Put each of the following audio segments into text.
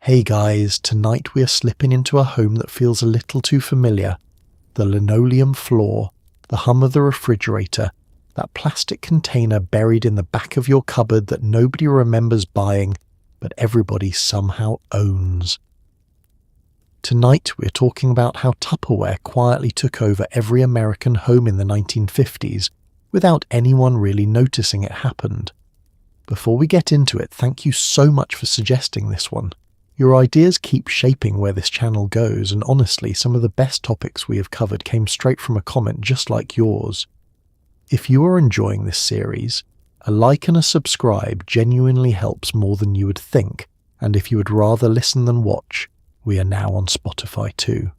Hey guys, tonight we are slipping into a home that feels a little too familiar. The linoleum floor, the hum of the refrigerator, that plastic container buried in the back of your cupboard that nobody remembers buying, but everybody somehow owns. Tonight we're talking about how Tupperware quietly took over every American home in the 1950s without anyone really noticing it happened. Before we get into it, thank you so much for suggesting this one. Your ideas keep shaping where this channel goes, and honestly, some of the best topics we have covered came straight from a comment just like yours. If you are enjoying this series, a like and a subscribe genuinely helps more than you would think, and if you would rather listen than watch, we are now on Spotify too.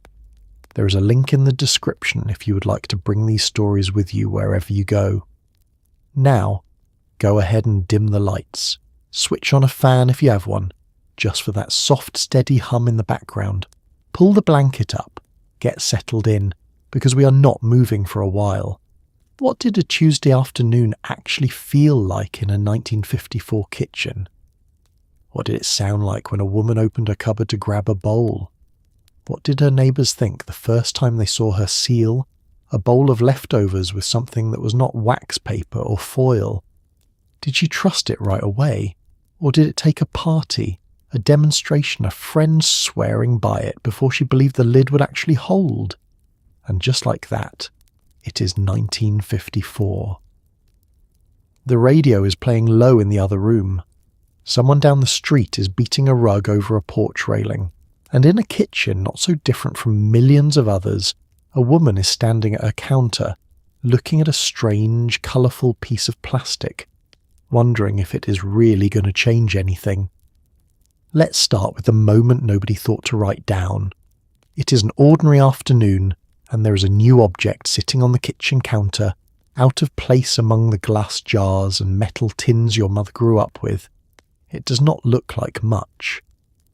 There is a link in the description if you would like to bring these stories with you wherever you go. Now, go ahead and dim the lights. Switch on a fan if you have one, just for that soft, steady hum in the background. Pull the blanket up, get settled in, because we are not moving for a while. What did a Tuesday afternoon actually feel like in a 1954 kitchen? What did it sound like when a woman opened her cupboard to grab a bowl? What did her neighbours think the first time they saw her seal a bowl of leftovers with something that was not wax paper or foil? Did she trust it right away, or did it take a party, a demonstration, a friend swearing by it before she believed the lid would actually hold? And just like that, it is 1954. The radio is playing low in the other room. Someone down the street is beating a rug over a porch railing. And in a kitchen not so different from millions of others, a woman is standing at a counter, looking at a strange, colourful piece of plastic, wondering if it is really going to change anything. Let's start with the moment nobody thought to write down. It is an ordinary afternoon, and there is a new object sitting on the kitchen counter, out of place among the glass jars and metal tins your mother grew up with. It does not look like much.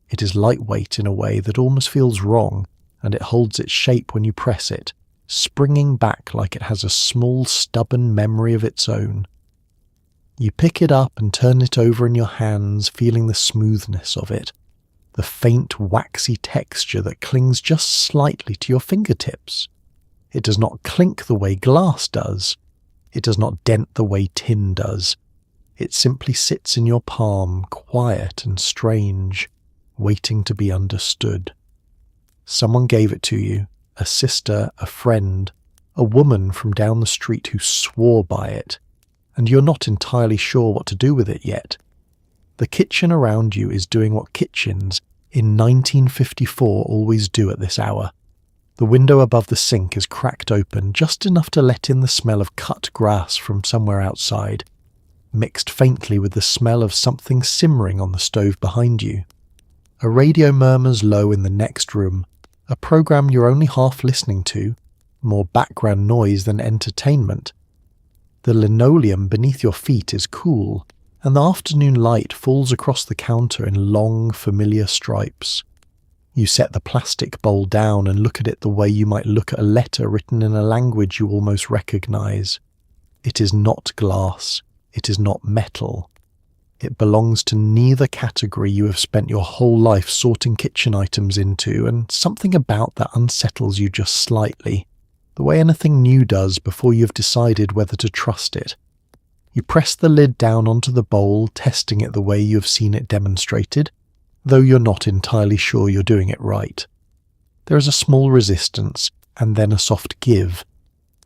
It is lightweight in a way that almost feels wrong, and it holds its shape when you press it, springing back like it has a small, stubborn memory of its own. You pick it up and turn it over in your hands, feeling the smoothness of it, the faint, waxy texture that clings just slightly to your fingertips. It does not clink the way glass does. It does not dent the way tin does. It simply sits in your palm, quiet and strange, waiting to be understood. Someone gave it to you, a sister, a friend, a woman from down the street who swore by it, and you're not entirely sure what to do with it yet. The kitchen around you is doing what kitchens in 1954 always do at this hour. The window above the sink is cracked open just enough to let in the smell of cut grass from somewhere outside, mixed faintly with the smell of something simmering on the stove behind you. A radio murmurs low in the next room, a program you're only half listening to, more background noise than entertainment. The linoleum beneath your feet is cool, and the afternoon light falls across the counter in long, familiar stripes. You set the plastic bowl down and look at it the way you might look at a letter written in a language you almost recognize. It is not glass. It is not metal. It belongs to neither category you have spent your whole life sorting kitchen items into, and something about that unsettles you just slightly, the way anything new does before you've decided whether to trust it. You press the lid down onto the bowl, testing it the way you have seen it demonstrated, though you're not entirely sure you're doing it right. There is a small resistance, and then a soft give,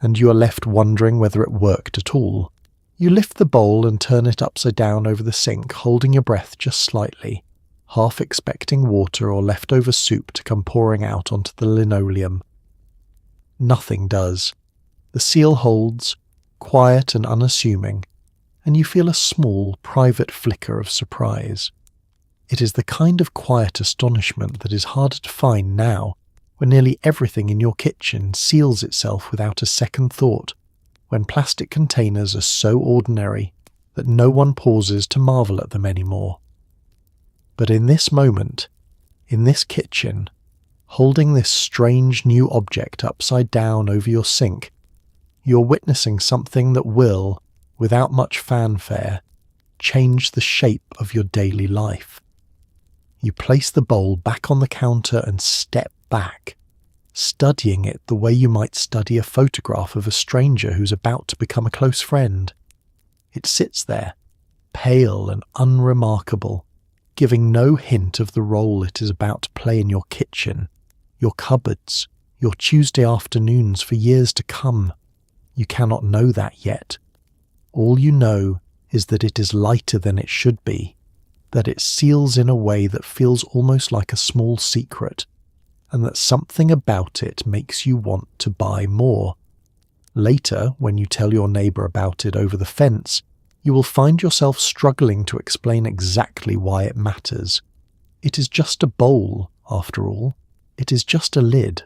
and you are left wondering whether it worked at all. You lift the bowl and turn it upside down over the sink, holding your breath just slightly, half expecting water or leftover soup to come pouring out onto the linoleum. Nothing does. The seal holds, quiet and unassuming, and you feel a small, private flicker of surprise. It is the kind of quiet astonishment that is harder to find now, when nearly everything in your kitchen seals itself without a second thought, when plastic containers are so ordinary that no one pauses to marvel at them anymore. But in this moment, in this kitchen, holding this strange new object upside down over your sink, you're witnessing something that will, without much fanfare, change the shape of your daily life. You place the bowl back on the counter and step back, studying it the way you might study a photograph of a stranger who's about to become a close friend. It sits there, pale and unremarkable, giving no hint of the role it is about to play in your kitchen, your cupboards, your Tuesday afternoons for years to come. You cannot know that yet. All you know is that it is lighter than it should be, that it seals in a way that feels almost like a small secret, and that something about it makes you want to buy more. Later, when you tell your neighbour about it over the fence, you will find yourself struggling to explain exactly why it matters. It is just a bowl, after all. It is just a lid.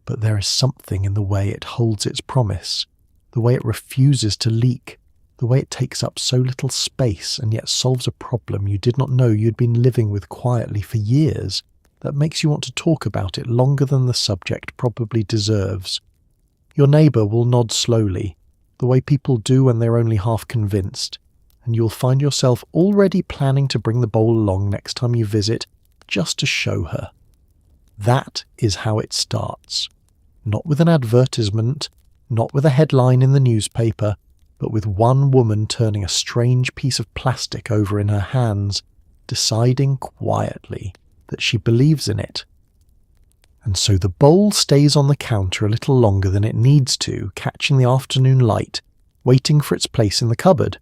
But there is something in the way it holds its promise, the way it refuses to leak, the way it takes up so little space and yet solves a problem you did not know you'd been living with quietly for years, that makes you want to talk about it longer than the subject probably deserves. Your neighbour will nod slowly, the way people do when they're only half convinced, and you'll find yourself already planning to bring the bowl along next time you visit, just to show her. That is how it starts. Not with an advertisement, not with a headline in the newspaper, but with one woman turning a strange piece of plastic over in her hands, deciding quietly that she believes in it. And so the bowl stays on the counter a little longer than it needs to, catching the afternoon light, waiting for its place in the cupboard.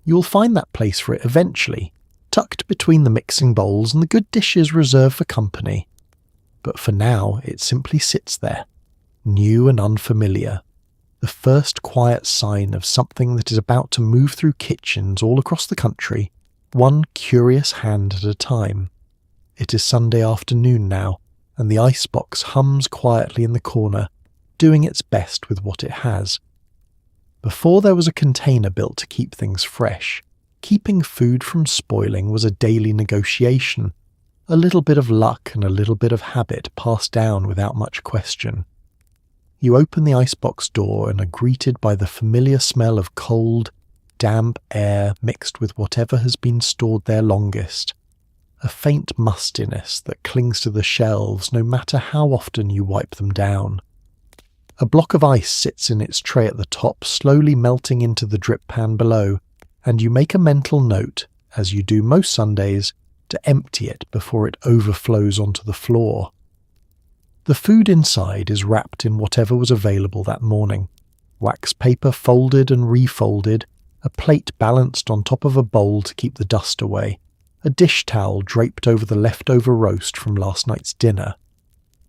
You will find that place for it eventually, tucked between the mixing bowls and the good dishes reserved for company. But for now, it simply sits there, new and unfamiliar, the first quiet sign of something that is about to move through kitchens all across the country, one curious hand at a time. It is Sunday afternoon now, and the icebox hums quietly in the corner, doing its best with what it has. Before there was a container built to keep things fresh, keeping food from spoiling was a daily negotiation, a little bit of luck and a little bit of habit passed down without much question. You open the icebox door and are greeted by the familiar smell of cold, damp air mixed with whatever has been stored there longest. A faint mustiness that clings to the shelves no matter how often you wipe them down. A block of ice sits in its tray at the top, slowly melting into the drip pan below, and you make a mental note, as you do most Sundays, to empty it before it overflows onto the floor. The food inside is wrapped in whatever was available that morning. Wax paper folded and refolded, a plate balanced on top of a bowl to keep the dust away, a dish towel draped over the leftover roast from last night's dinner.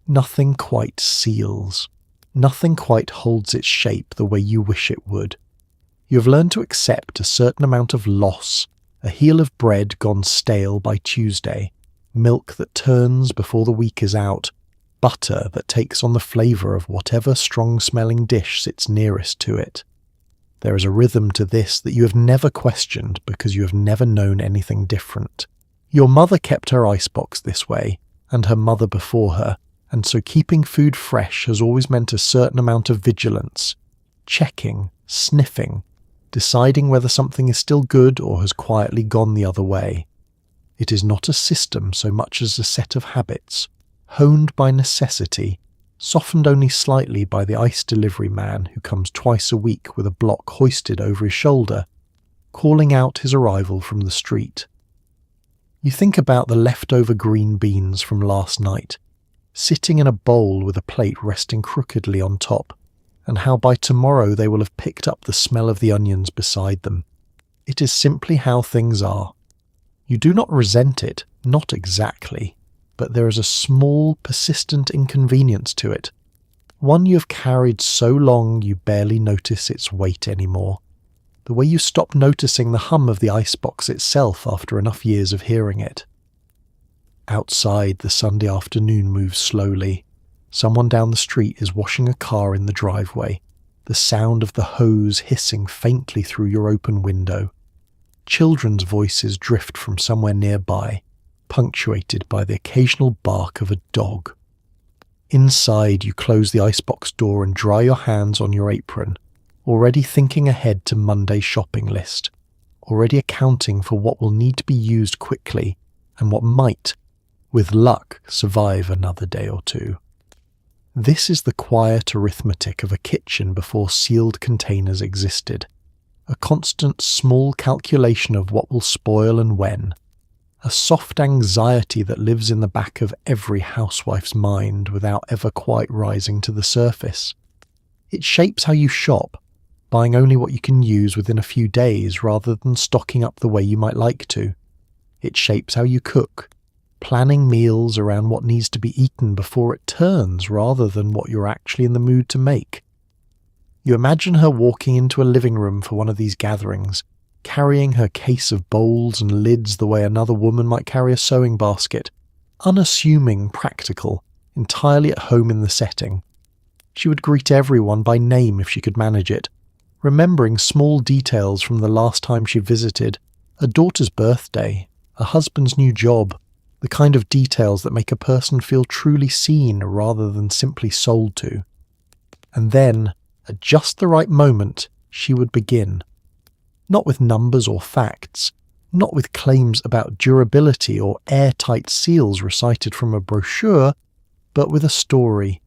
Nothing quite seals. Nothing quite holds its shape the way you wish it would. You have learned to accept a certain amount of loss, a heel of bread gone stale by Tuesday, milk that turns before the week is out, butter that takes on the flavour of whatever strong-smelling dish sits nearest to it. There is a rhythm to this that you have never questioned because you have never known anything different. Your mother kept her icebox this way, and her mother before her, and so keeping food fresh has always meant a certain amount of vigilance, checking, sniffing, deciding whether something is still good or has quietly gone the other way. It is not a system so much as a set of habits, honed by necessity, softened only slightly by the ice delivery man who comes twice a week with a block hoisted over his shoulder, calling out his arrival from the street. You think about the leftover green beans from last night, sitting in a bowl with a plate resting crookedly on top, and how by tomorrow they will have picked up the smell of the onions beside them. It is simply how things are. You do not resent it, not exactly, but there is a small, persistent inconvenience to it, one you have carried so long you barely notice its weight anymore, the way you stop noticing the hum of the icebox itself after enough years of hearing it. Outside, the Sunday afternoon moves slowly. Someone down the street is washing a car in the driveway, the sound of the hose hissing faintly through your open window. Children's voices drift from somewhere nearby, punctuated by the occasional bark of a dog. Inside, you close the icebox door and dry your hands on your apron, already thinking ahead to Monday's shopping list, already accounting for what will need to be used quickly, and what might, with luck, survive another day or two. This is the quiet arithmetic of a kitchen before sealed containers existed, a constant small calculation of what will spoil and when, a soft anxiety that lives in the back of every housewife's mind without ever quite rising to the surface. It shapes how you shop, buying only what you can use within a few days rather than stocking up the way you might like to. It shapes how you cook, planning meals around what needs to be eaten before it turns rather than what you're actually in the mood to make. You imagine her walking into a living room for one of these gatherings, carrying her case of bowls and lids the way another woman might carry a sewing basket, unassuming, practical, entirely at home in the setting. She would greet everyone by name if she could manage it, remembering small details from the last time she visited, a daughter's birthday, a husband's new job, the kind of details that make a person feel truly seen rather than simply sold to. And then, at just the right moment, she would begin. Not with numbers or facts, not with claims about durability or airtight seals recited from a brochure, but with a story.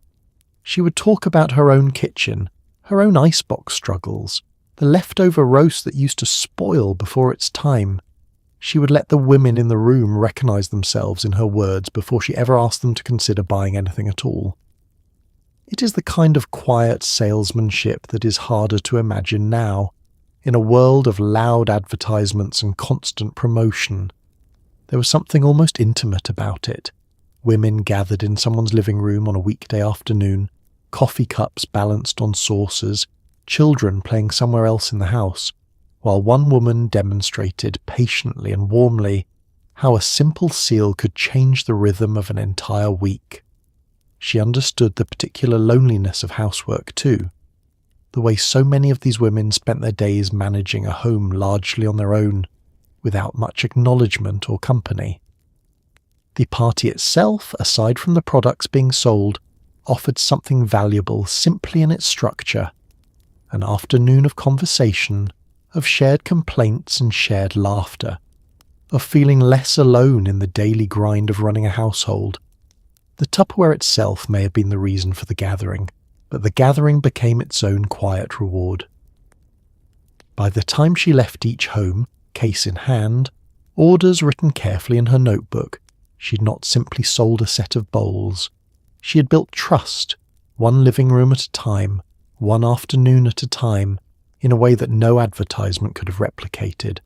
She would talk about her own kitchen, her own icebox struggles, the leftover roast that used to spoil before its time. She would let the women in the room recognise themselves in her words before she ever asked them to consider buying anything at all. It is the kind of quiet salesmanship that is harder to imagine now, in a world of loud advertisements and constant promotion. There was something almost intimate about it. Women gathered in someone's living room on a weekday afternoon, coffee cups balanced on saucers, children playing somewhere else in the house, while one woman demonstrated patiently and warmly how a simple seal could change the rhythm of an entire week. She understood the particular loneliness of housework too, the way so many of these women spent their days managing a home largely on their own, without much acknowledgement or company. The party itself, aside from the products being sold, offered something valuable simply in its structure, an afternoon of conversation, of shared complaints and shared laughter, of feeling less alone in the daily grind of running a household. The Tupperware itself may have been the reason for the gathering, but the gathering became its own quiet reward. By the time she left each home, case in hand, orders written carefully in her notebook, she had not simply sold a set of bowls. She had built trust, one living room at a time, one afternoon at a time, in a way that no advertisement could have replicated.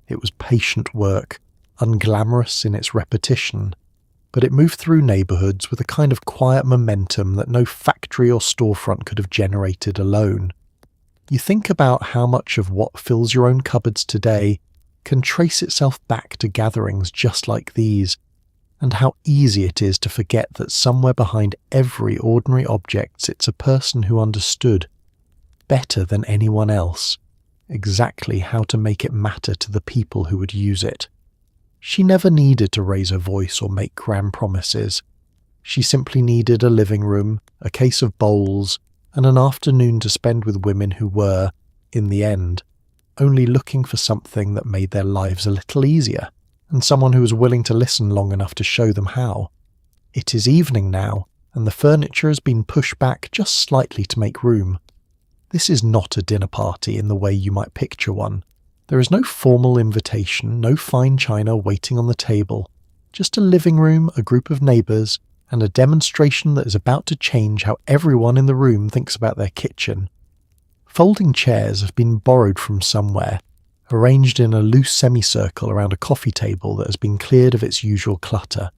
It was patient work, unglamorous in its repetition, but it moved through neighbourhoods with a kind of quiet momentum that no factory or storefront could have generated alone. You think about how much of what fills your own cupboards today can trace itself back to gatherings just like these, and how easy it is to forget that somewhere behind every ordinary object sits a person who understood, better than anyone else, exactly how to make it matter to the people who would use it. She never needed to raise her voice or make grand promises. She simply needed a living room, a case of bowls, and an afternoon to spend with women who were, in the end, only looking for something that made their lives a little easier, and someone who was willing to listen long enough to show them how. It is evening now, and the furniture has been pushed back just slightly to make room. This is not a dinner party in the way you might picture one. There is no formal invitation, no fine china waiting on the table, just a living room, a group of neighbours, and a demonstration that is about to change how everyone in the room thinks about their kitchen. Folding chairs have been borrowed from somewhere, arranged in a loose semicircle around a coffee table that has been cleared of its usual clutter.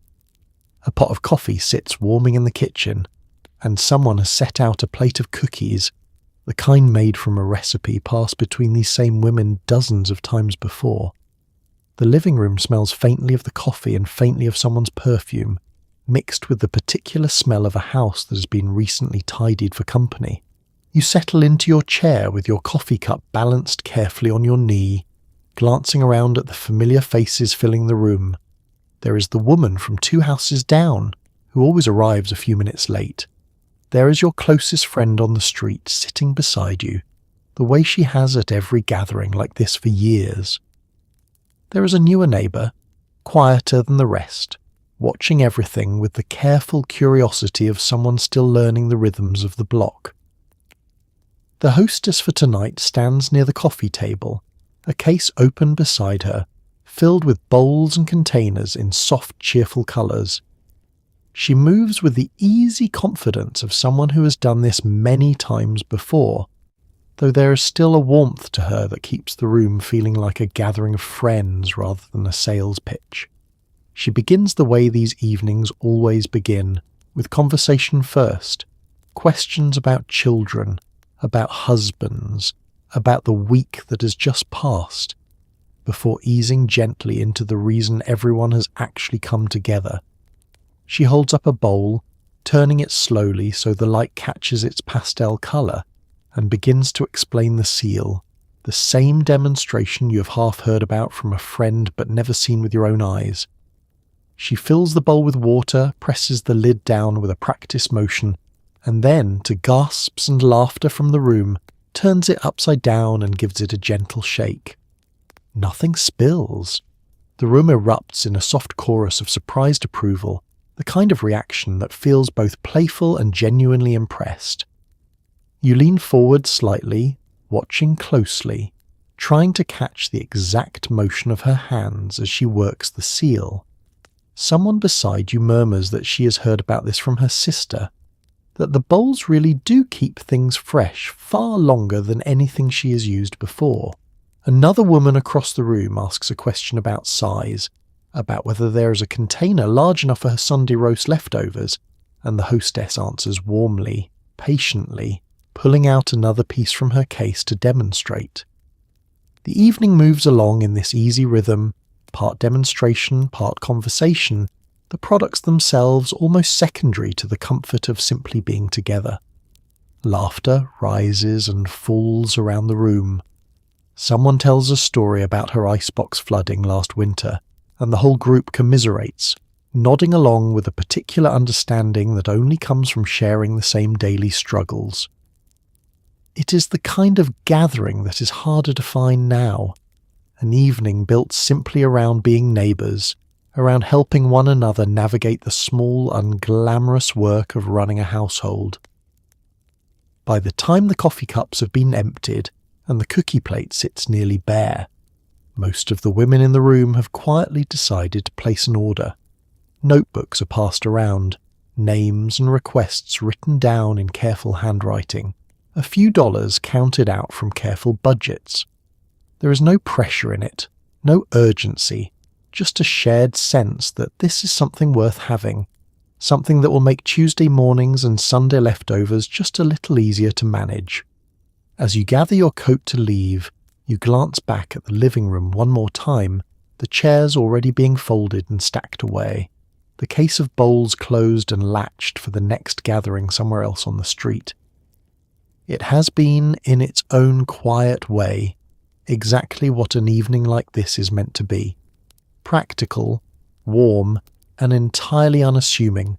A pot of coffee sits warming in the kitchen, and someone has set out a plate of cookies, the kind made from a recipe passed between these same women dozens of times before. The living room smells faintly of the coffee and faintly of someone's perfume, mixed with the particular smell of a house that has been recently tidied for company. You settle into your chair with your coffee cup balanced carefully on your knee, glancing around at the familiar faces filling the room. There is the woman from 2 houses down, who always arrives a few minutes late. There is your closest friend on the street sitting beside you, the way she has at every gathering like this for years. There is a newer neighbour, quieter than the rest, watching everything with the careful curiosity of someone still learning the rhythms of the block. The hostess for tonight stands near the coffee table, a case open beside her, filled with bowls and containers in soft, cheerful colours. She moves with the easy confidence of someone who has done this many times before, though there is still a warmth to her that keeps the room feeling like a gathering of friends rather than a sales pitch. She begins the way these evenings always begin, with conversation first, questions about children, about husbands, about the week that has just passed, before easing gently into the reason everyone has actually come together. She holds up a bowl, turning it slowly so the light catches its pastel colour, and begins to explain the seal, the same demonstration you have half heard about from a friend but never seen with your own eyes. She fills the bowl with water, presses the lid down with a practiced motion, and then, to gasps and laughter from the room, turns it upside down and gives it a gentle shake. Nothing spills. The room erupts in a soft chorus of surprised approval, the kind of reaction that feels both playful and genuinely impressed. You lean forward slightly, watching closely, trying to catch the exact motion of her hands as she works the seal. Someone beside you murmurs that she has heard about this from her sister, that the bowls really do keep things fresh far longer than anything she has used before. Another woman across the room asks a question about size, about whether there is a container large enough for her Sunday roast leftovers, and the hostess answers warmly, patiently, pulling out another piece from her case to demonstrate. The evening moves along in this easy rhythm, part demonstration, part conversation, the products themselves almost secondary to the comfort of simply being together. Laughter rises and falls around the room. Someone tells a story about her icebox flooding last winter, and the whole group commiserates, nodding along with a particular understanding that only comes from sharing the same daily struggles. It is the kind of gathering that is harder to find now, an evening built simply around being neighbours, around helping one another navigate the small, unglamorous work of running a household. By the time the coffee cups have been emptied and the cookie plate sits nearly bare, most of the women in the room have quietly decided to place an order. Notebooks are passed around, names and requests written down in careful handwriting, a few dollars counted out from careful budgets. There is no pressure in it, no urgency, just a shared sense that this is something worth having, something that will make Tuesday mornings and Sunday leftovers just a little easier to manage. As you gather your coat to leave, you glance back at the living room one more time, the chairs already being folded and stacked away, the case of bowls closed and latched for the next gathering somewhere else on the street. It has been, in its own quiet way, exactly what an evening like this is meant to be. Practical, warm, and entirely unassuming,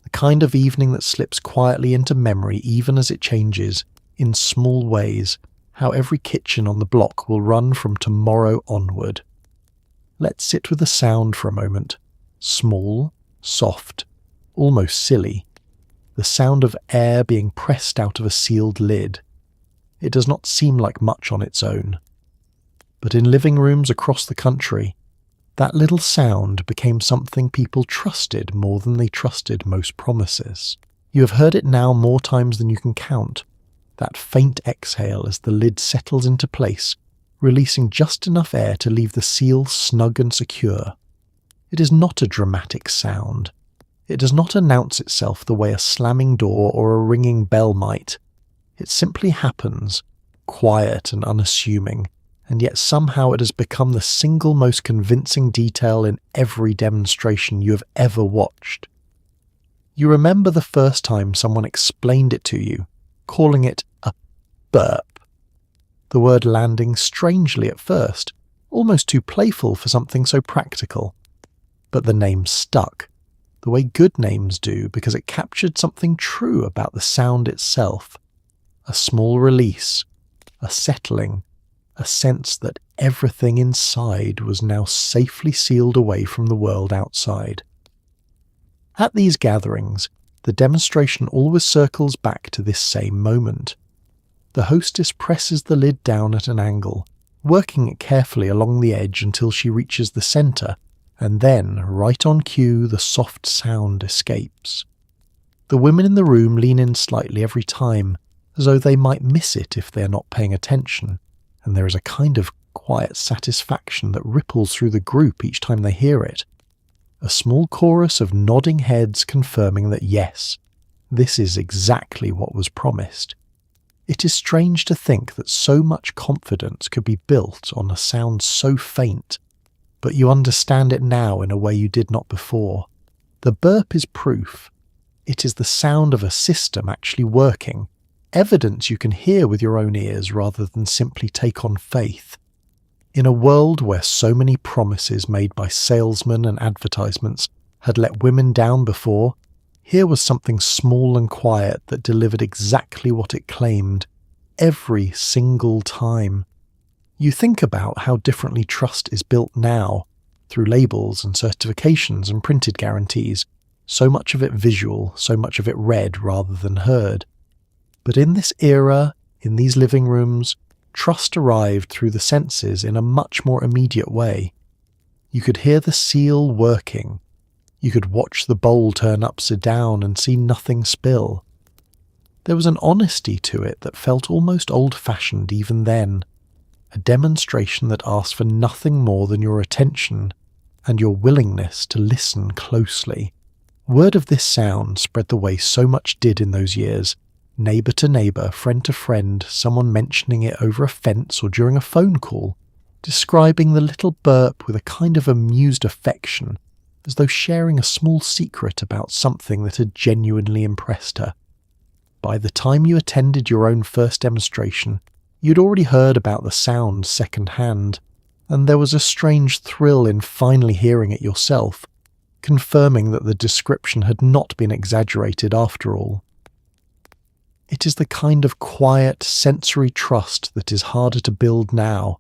the kind of evening that slips quietly into memory even as it changes, in small ways, how every kitchen on the block will run from tomorrow onward. Let's sit with the sound for a moment. Small, soft, almost silly. The sound of air being pressed out of a sealed lid. It does not seem like much on its own. But in living rooms across the country, that little sound became something people trusted more than they trusted most promises. You have heard it now more times than you can count. That faint exhale as the lid settles into place, releasing just enough air to leave the seal snug and secure. It is not a dramatic sound. It does not announce itself the way a slamming door or a ringing bell might. It simply happens, quiet and unassuming, and yet somehow it has become the single most convincing detail in every demonstration you have ever watched. You remember the first time someone explained it to you, calling it a burp. The word landing strangely at first, almost too playful for something so practical. But the name stuck, the way good names do, because it captured something true about the sound itself. A small release, a settling, a sense that everything inside was now safely sealed away from the world outside. At these gatherings, the demonstration always circles back to this same moment. The hostess presses the lid down at an angle, working it carefully along the edge until she reaches the centre, and then, right on cue, the soft sound escapes. The women in the room lean in slightly every time, as though they might miss it if they are not paying attention, and there is a kind of quiet satisfaction that ripples through the group each time they hear it. A small chorus of nodding heads confirming that yes, this is exactly what was promised. It is strange to think that so much confidence could be built on a sound so faint, but you understand it now in a way you did not before. The burp is proof. It is the sound of a system actually working, evidence you can hear with your own ears rather than simply take on faith. In a world where so many promises made by salesmen and advertisements had let women down before, here was something small and quiet that delivered exactly what it claimed, every single time. You think about how differently trust is built now, through labels and certifications and printed guarantees, so much of it visual, so much of it read rather than heard. But in this era, in these living rooms, trust arrived through the senses in a much more immediate way. You could hear the seal working. You could watch the bowl turn upside down and see nothing spill. There was an honesty to it that felt almost old-fashioned even then, a demonstration that asked for nothing more than your attention and your willingness to listen closely. Word of this sound spread the way so much did in those years, neighbour to neighbour, friend to friend, someone mentioning it over a fence or during a phone call, describing the little burp with a kind of amused affection, as though sharing a small secret about something that had genuinely impressed her. By the time you attended your own first demonstration, you'd already heard about the sound second-hand, and there was a strange thrill in finally hearing it yourself, confirming that the description had not been exaggerated after all. It is the kind of quiet, sensory trust that is harder to build now,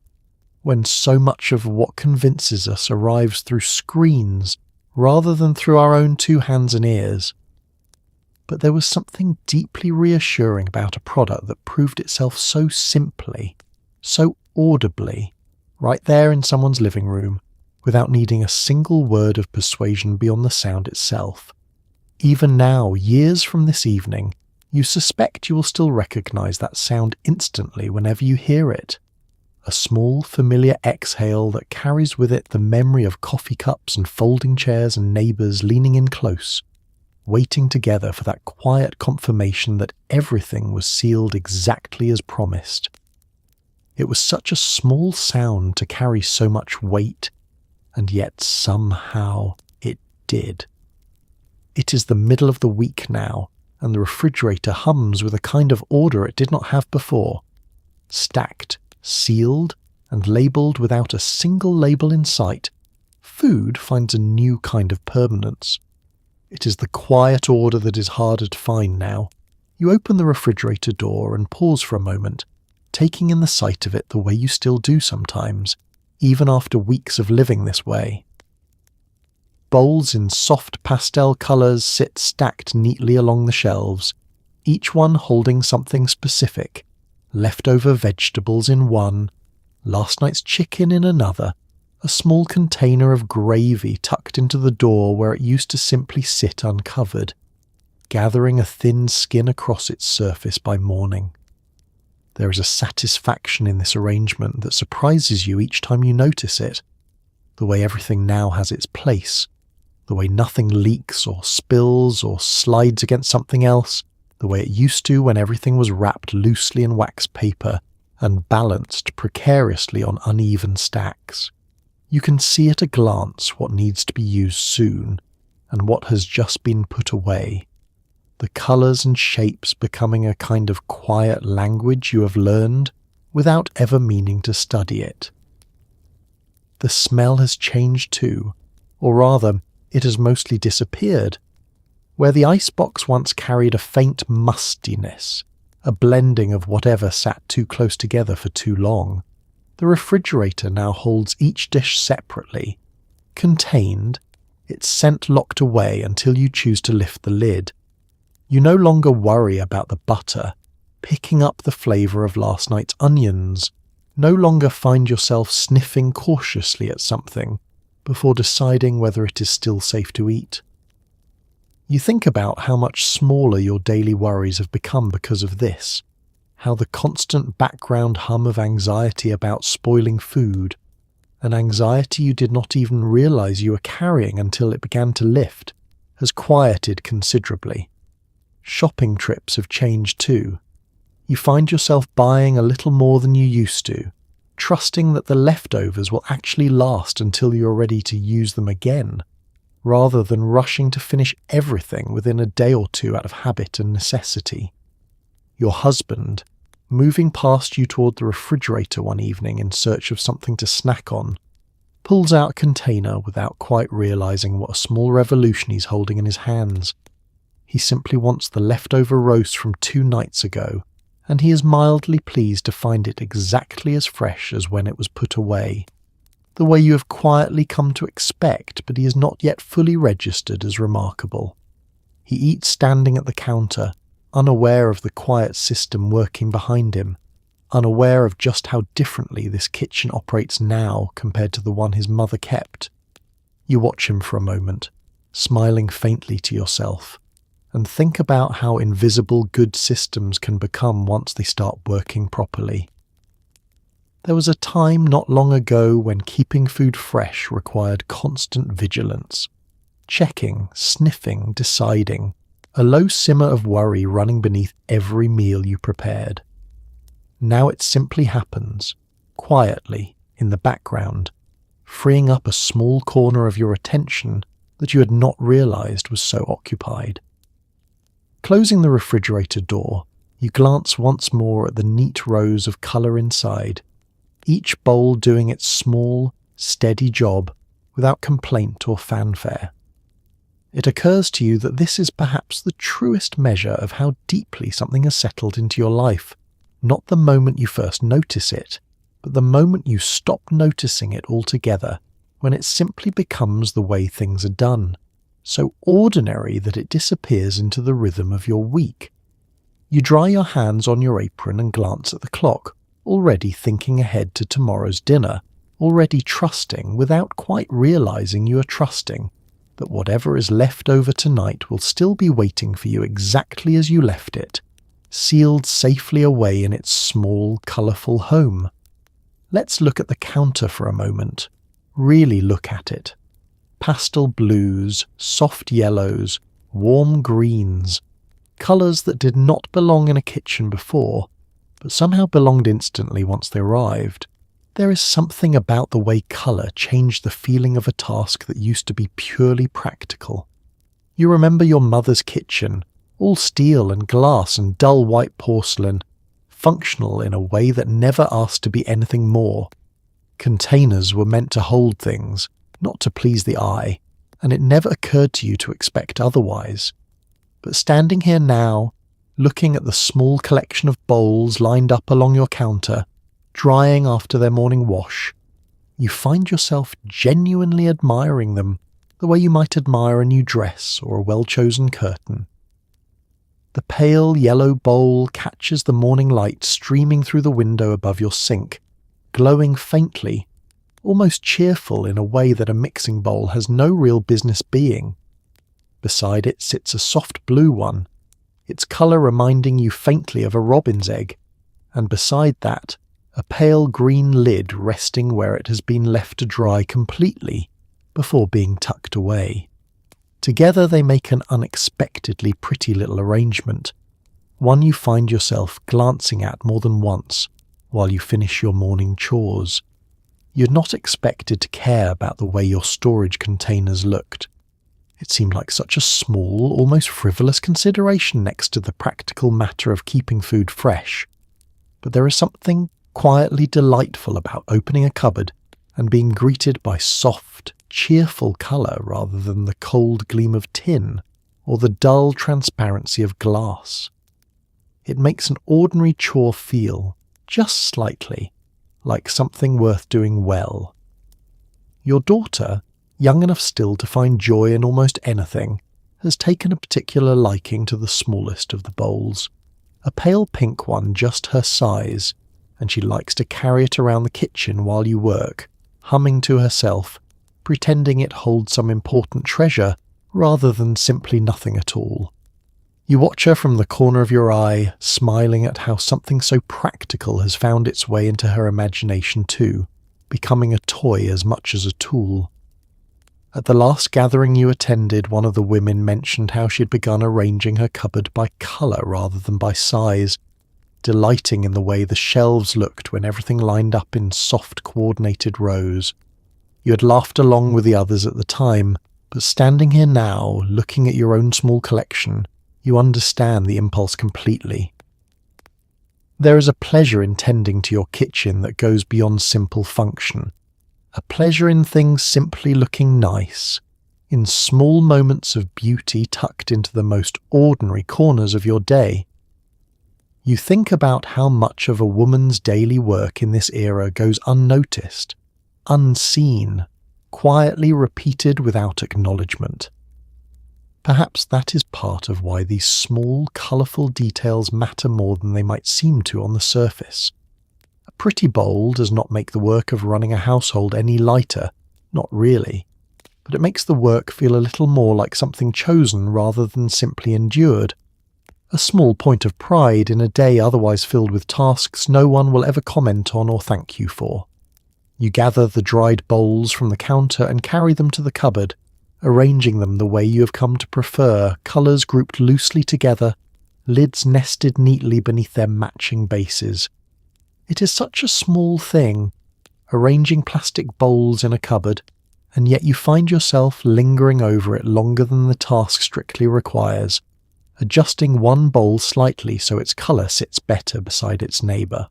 when so much of what convinces us arrives through screens rather than through our own two hands and ears. But there was something deeply reassuring about a product that proved itself so simply, so audibly, right there in someone's living room, without needing a single word of persuasion beyond the sound itself. Even now, years from this evening, you suspect you will still recognise that sound instantly whenever you hear it. A small, familiar exhale that carries with it the memory of coffee cups and folding chairs and neighbours leaning in close, waiting together for that quiet confirmation that everything was sealed exactly as promised. It was such a small sound to carry so much weight, and yet somehow it did. It is the middle of the week now, and the refrigerator hums with a kind of order it did not have before. Stacked, sealed, and labelled without a single label in sight, food finds a new kind of permanence. It is the quiet order that is harder to find now. You open the refrigerator door and pause for a moment, taking in the sight of it the way you still do sometimes, even after weeks of living this way. Bowls in soft pastel colours sit stacked neatly along the shelves, each one holding something specific. Leftover vegetables in one, last night's chicken in another, a small container of gravy tucked into the door where it used to simply sit uncovered, gathering a thin skin across its surface by morning. There is a satisfaction in this arrangement that surprises you each time you notice it, the way everything now has its place, the way nothing leaks or spills or slides against something else, the way it used to when everything was wrapped loosely in wax paper and balanced precariously on uneven stacks. You can see at a glance what needs to be used soon and what has just been put away, the colours and shapes becoming a kind of quiet language you have learned without ever meaning to study it. The smell has changed too, or rather, it has mostly disappeared. Where the icebox once carried a faint mustiness, a blending of whatever sat too close together for too long, The refrigerator now holds each dish separately, contained, its scent locked away until you choose to lift the lid. You no longer worry about the butter, picking up the flavour of last night's onions, no longer find yourself sniffing cautiously at something before deciding whether it is still safe to eat. You think about how much smaller your daily worries have become because of this, how the constant background hum of anxiety about spoiling food, an anxiety you did not even realise you were carrying until it began to lift, has quieted considerably. Shopping trips have changed too. You find yourself buying a little more than you used to, trusting that the leftovers will actually last until you're ready to use them again, rather than rushing to finish everything within a day or two out of habit and necessity. Your husband, moving past you toward the refrigerator one evening in search of something to snack on, pulls out a container without quite realising what a small revolution he's holding in his hands. He simply wants the leftover roast from 2 nights ago, and he is mildly pleased to find it exactly as fresh as when it was put away, the way you have quietly come to expect, but he is not yet fully registered as remarkable. He eats standing at the counter, unaware of the quiet system working behind him, unaware of just how differently this kitchen operates now compared to the one his mother kept. You watch him for a moment, smiling faintly to yourself, and think about how invisible good systems can become once they start working properly. There was a time not long ago when keeping food fresh required constant vigilance. Checking, sniffing, deciding, a low simmer of worry running beneath every meal you prepared. Now it simply happens, quietly, in the background, freeing up a small corner of your attention that you had not realised was so occupied. Closing the refrigerator door, you glance once more at the neat rows of colour inside, each bowl doing its small, steady job without complaint or fanfare. It occurs to you that this is perhaps the truest measure of how deeply something has settled into your life, not the moment you first notice it, but the moment you stop noticing it altogether, when it simply becomes the way things are done, so ordinary that it disappears into the rhythm of your week. You dry your hands on your apron and glance at the clock, already thinking ahead to tomorrow's dinner, already trusting, without quite realising you are trusting, that whatever is left over tonight will still be waiting for you exactly as you left it, sealed safely away in its small, colourful home. Let's look at the counter for a moment. Really look at it. Pastel blues, soft yellows, warm greens, colours that did not belong in a kitchen before, but somehow belonged instantly once they arrived. There is something about the way colour changed the feeling of a task that used to be purely practical. You remember your mother's kitchen, all steel and glass and dull white porcelain, functional in a way that never asked to be anything more. Containers were meant to hold things, not to please the eye, and it never occurred to you to expect otherwise. But standing here now, looking at the small collection of bowls lined up along your counter, drying after their morning wash, you find yourself genuinely admiring them the way you might admire a new dress or a well-chosen curtain. The pale yellow bowl catches the morning light streaming through the window above your sink, glowing faintly, almost cheerful in a way that a mixing bowl has no real business being. Beside it sits a soft blue one, its colour reminding you faintly of a robin's egg, and beside that, a pale green lid resting where it has been left to dry completely before being tucked away. Together they make an unexpectedly pretty little arrangement, one you find yourself glancing at more than once while you finish your morning chores. You'd not expected to care about the way your storage containers looked. It seemed like such a small, almost frivolous consideration next to the practical matter of keeping food fresh. But there is something quietly delightful about opening a cupboard and being greeted by soft, cheerful colour rather than the cold gleam of tin or the dull transparency of glass. It makes an ordinary chore feel, just slightly, like something worth doing well. Your daughter, young enough still to find joy in almost anything, has taken a particular liking to the smallest of the bowls, a pale pink one just her size, and she likes to carry it around the kitchen while you work, humming to herself, pretending it holds some important treasure rather than simply nothing at all. You watch her from the corner of your eye, smiling at how something so practical has found its way into her imagination too, becoming a toy as much as a tool. At the last gathering you attended, one of the women mentioned how she had begun arranging her cupboard by colour rather than by size, delighting in the way the shelves looked when everything lined up in soft coordinated rows. You had laughed along with the others at the time, but standing here now, looking at your own small collection, you understand the impulse completely. There is a pleasure in tending to your kitchen that goes beyond simple function. A pleasure in things simply looking nice, in small moments of beauty tucked into the most ordinary corners of your day. You think about how much of a woman's daily work in this era goes unnoticed, unseen, quietly repeated without acknowledgement. Perhaps that is part of why these small, colourful details matter more than they might seem to on the surface. A pretty bowl does not make the work of running a household any lighter, not really, but it makes the work feel a little more like something chosen rather than simply endured. A small point of pride in a day otherwise filled with tasks no one will ever comment on or thank you for. You gather the dried bowls from the counter and carry them to the cupboard, arranging them the way you have come to prefer, colours grouped loosely together, lids nested neatly beneath their matching bases. It is such a small thing, arranging plastic bowls in a cupboard, and yet you find yourself lingering over it longer than the task strictly requires, adjusting one bowl slightly so its colour sits better beside its neighbour.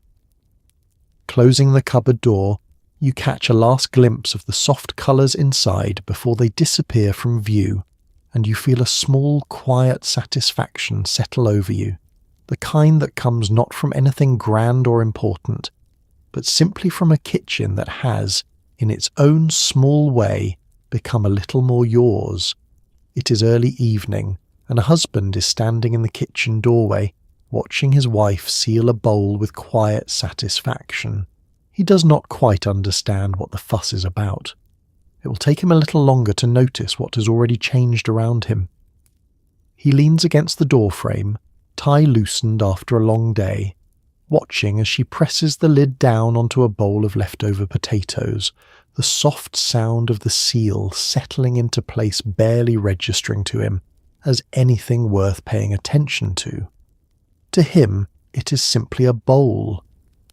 Closing the cupboard door, you catch a last glimpse of the soft colours inside before they disappear from view, and you feel a small, quiet satisfaction settle over you, the kind that comes not from anything grand or important, but simply from a kitchen that has, in its own small way, become a little more yours. It is early evening, and a husband is standing in the kitchen doorway, watching his wife seal a bowl with quiet satisfaction. He does not quite understand what the fuss is about. It will take him a little longer to notice what has already changed around him. He leans against the doorframe, tie loosened after a long day, watching as she presses the lid down onto a bowl of leftover potatoes, the soft sound of the seal settling into place barely registering to him as anything worth paying attention to. To him, it is simply a bowl,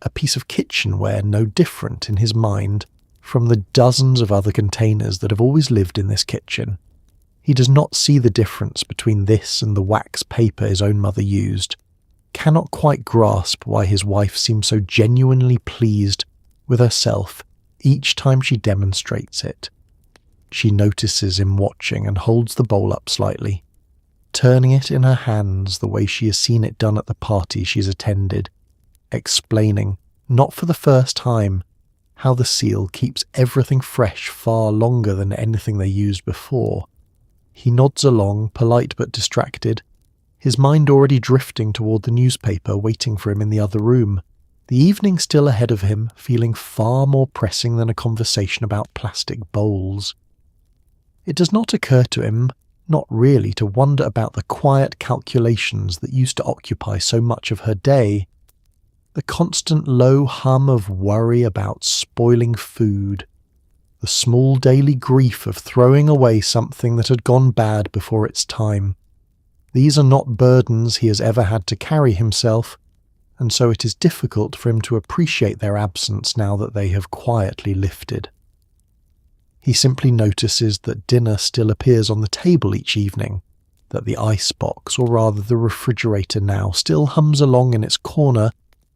a piece of kitchenware no different in his mind from the dozens of other containers that have always lived in this kitchen. He does not see the difference between this and the wax paper his own mother used, cannot quite grasp why his wife seems so genuinely pleased with herself each time she demonstrates it. She notices him watching and holds the bowl up slightly, turning it in her hands the way she has seen it done at the party she's attended, explaining, not for the first time, how the seal keeps everything fresh far longer than anything they used before. He nods along, polite but distracted, his mind already drifting toward the newspaper waiting for him in the other room, the evening still ahead of him feeling far more pressing than a conversation about plastic bowls. It does not occur to him, not really, to wonder about the quiet calculations that used to occupy so much of her day, the constant low hum of worry about spoiling food, the small daily grief of throwing away something that had gone bad before its time. These are not burdens he has ever had to carry himself, and so it is difficult for him to appreciate their absence now that they have quietly lifted. He simply notices that dinner still appears on the table each evening, that the icebox, or rather the refrigerator now, still hums along in its corner,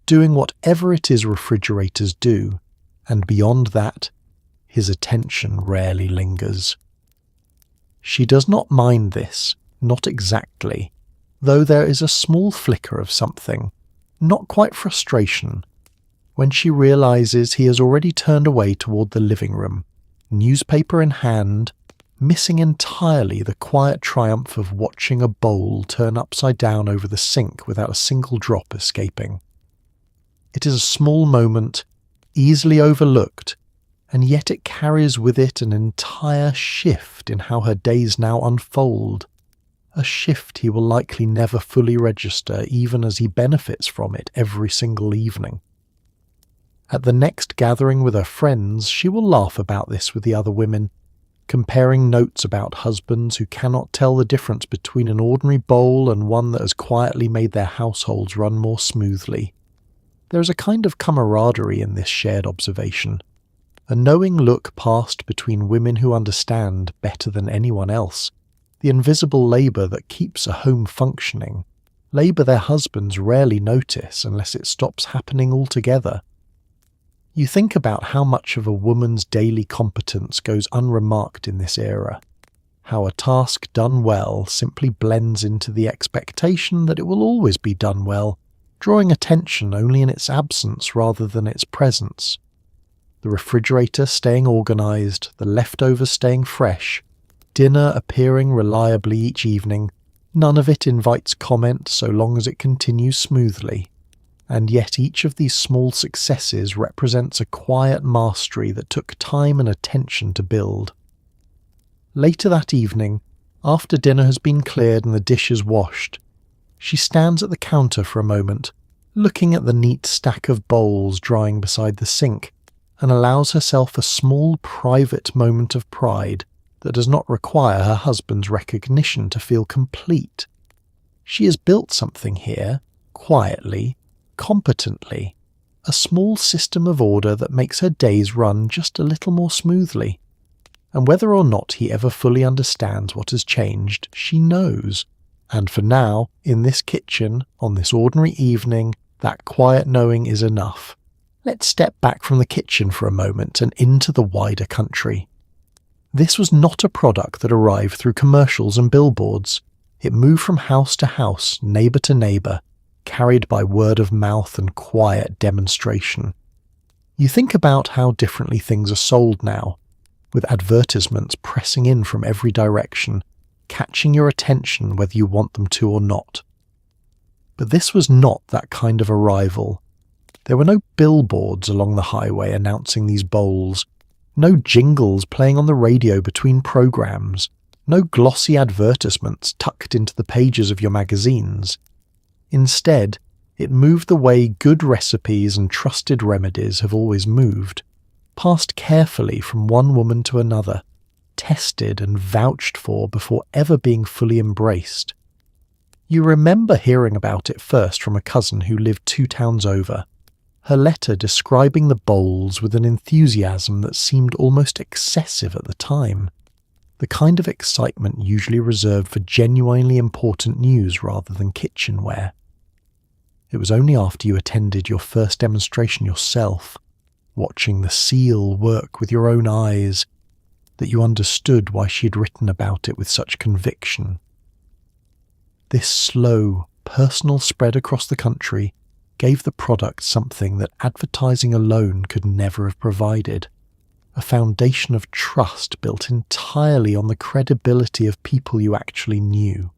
doing whatever it is refrigerators do, and beyond that, his attention rarely lingers. She does not mind this, not exactly, though there is a small flicker of something, not quite frustration, when she realizes he has already turned away toward the living room, newspaper in hand, missing entirely the quiet triumph of watching a bowl turn upside down over the sink without a single drop escaping. It is a small moment, easily overlooked, and yet it carries with it an entire shift in how her days now unfold, a shift he will likely never fully register even as he benefits from it every single evening. At the next gathering with her friends, she will laugh about this with the other women, comparing notes about husbands who cannot tell the difference between an ordinary bowl and one that has quietly made their households run more smoothly. There is a kind of camaraderie in this shared observation, a knowing look passed between women who understand, better than anyone else, the invisible labour that keeps a home functioning, labour their husbands rarely notice unless it stops happening altogether. You think about how much of a woman's daily competence goes unremarked in this era, how a task done well simply blends into the expectation that it will always be done well, drawing attention only in its absence rather than its presence. The refrigerator staying organised, the leftovers staying fresh, dinner appearing reliably each evening, none of it invites comment so long as it continues smoothly. And yet each of these small successes represents a quiet mastery that took time and attention to build. Later that evening, after dinner has been cleared and the dishes washed, she stands at the counter for a moment, looking at the neat stack of bowls drying beside the sink, and allows herself a small private moment of pride that does not require her husband's recognition to feel complete. She has built something here, quietly, competently, a small system of order that makes her days run just a little more smoothly. And whether or not he ever fully understands what has changed, she knows. And for now, in this kitchen, on this ordinary evening, that quiet knowing is enough. Let's step back from the kitchen for a moment and into the wider country. This was not a product that arrived through commercials and billboards. It moved from house to house, neighbour to neighbour, carried by word of mouth and quiet demonstration. You think about how differently things are sold now, with advertisements pressing in from every direction, catching your attention whether you want them to or not. But this was not that kind of arrival. There were no billboards along the highway announcing these bowls, no jingles playing on the radio between programs, no glossy advertisements tucked into the pages of your magazines. Instead, it moved the way good recipes and trusted remedies have always moved, passed carefully from one woman to another, tested and vouched for before ever being fully embraced. You remember hearing about it first from a cousin who lived 2 towns over, her letter describing the bowls with an enthusiasm that seemed almost excessive at the time, the kind of excitement usually reserved for genuinely important news rather than kitchenware. It was only after you attended your first demonstration yourself, watching the seal work with your own eyes, that you understood why she had written about it with such conviction. This slow, personal spread across the country gave the product something that advertising alone could never have provided, a foundation of trust built entirely on the credibility of people you actually knew.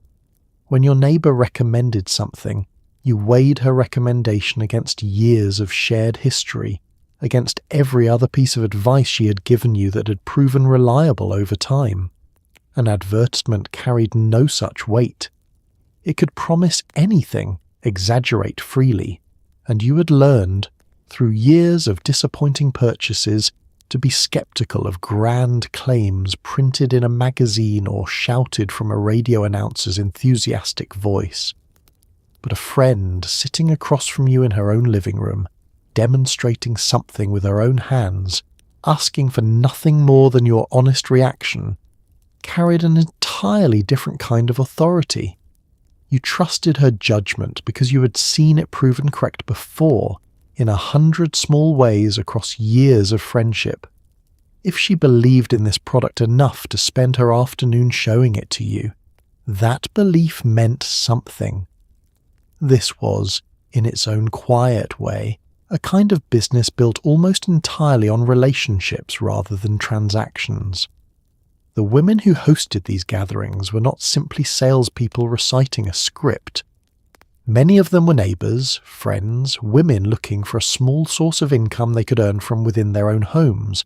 When your neighbour recommended something, you weighed her recommendation against years of shared history, against every other piece of advice she had given you that had proven reliable over time. An advertisement carried no such weight. It could promise anything, exaggerate freely, and you had learned, through years of disappointing purchases, to be skeptical of grand claims printed in a magazine or shouted from a radio announcer's enthusiastic voice. But a friend sitting across from you in her own living room, demonstrating something with her own hands, asking for nothing more than your honest reaction, carried an entirely different kind of authority. You trusted her judgment because you had seen it proven correct before, in 100 small ways across years of friendship. If she believed in this product enough to spend her afternoon showing it to you, that belief meant something. This was, in its own quiet way, A kind of business built almost entirely on relationships rather than transactions. The women who hosted these gatherings were not simply salespeople reciting a script. Many of them were neighbours, friends, women looking for a small source of income they could earn from within their own homes,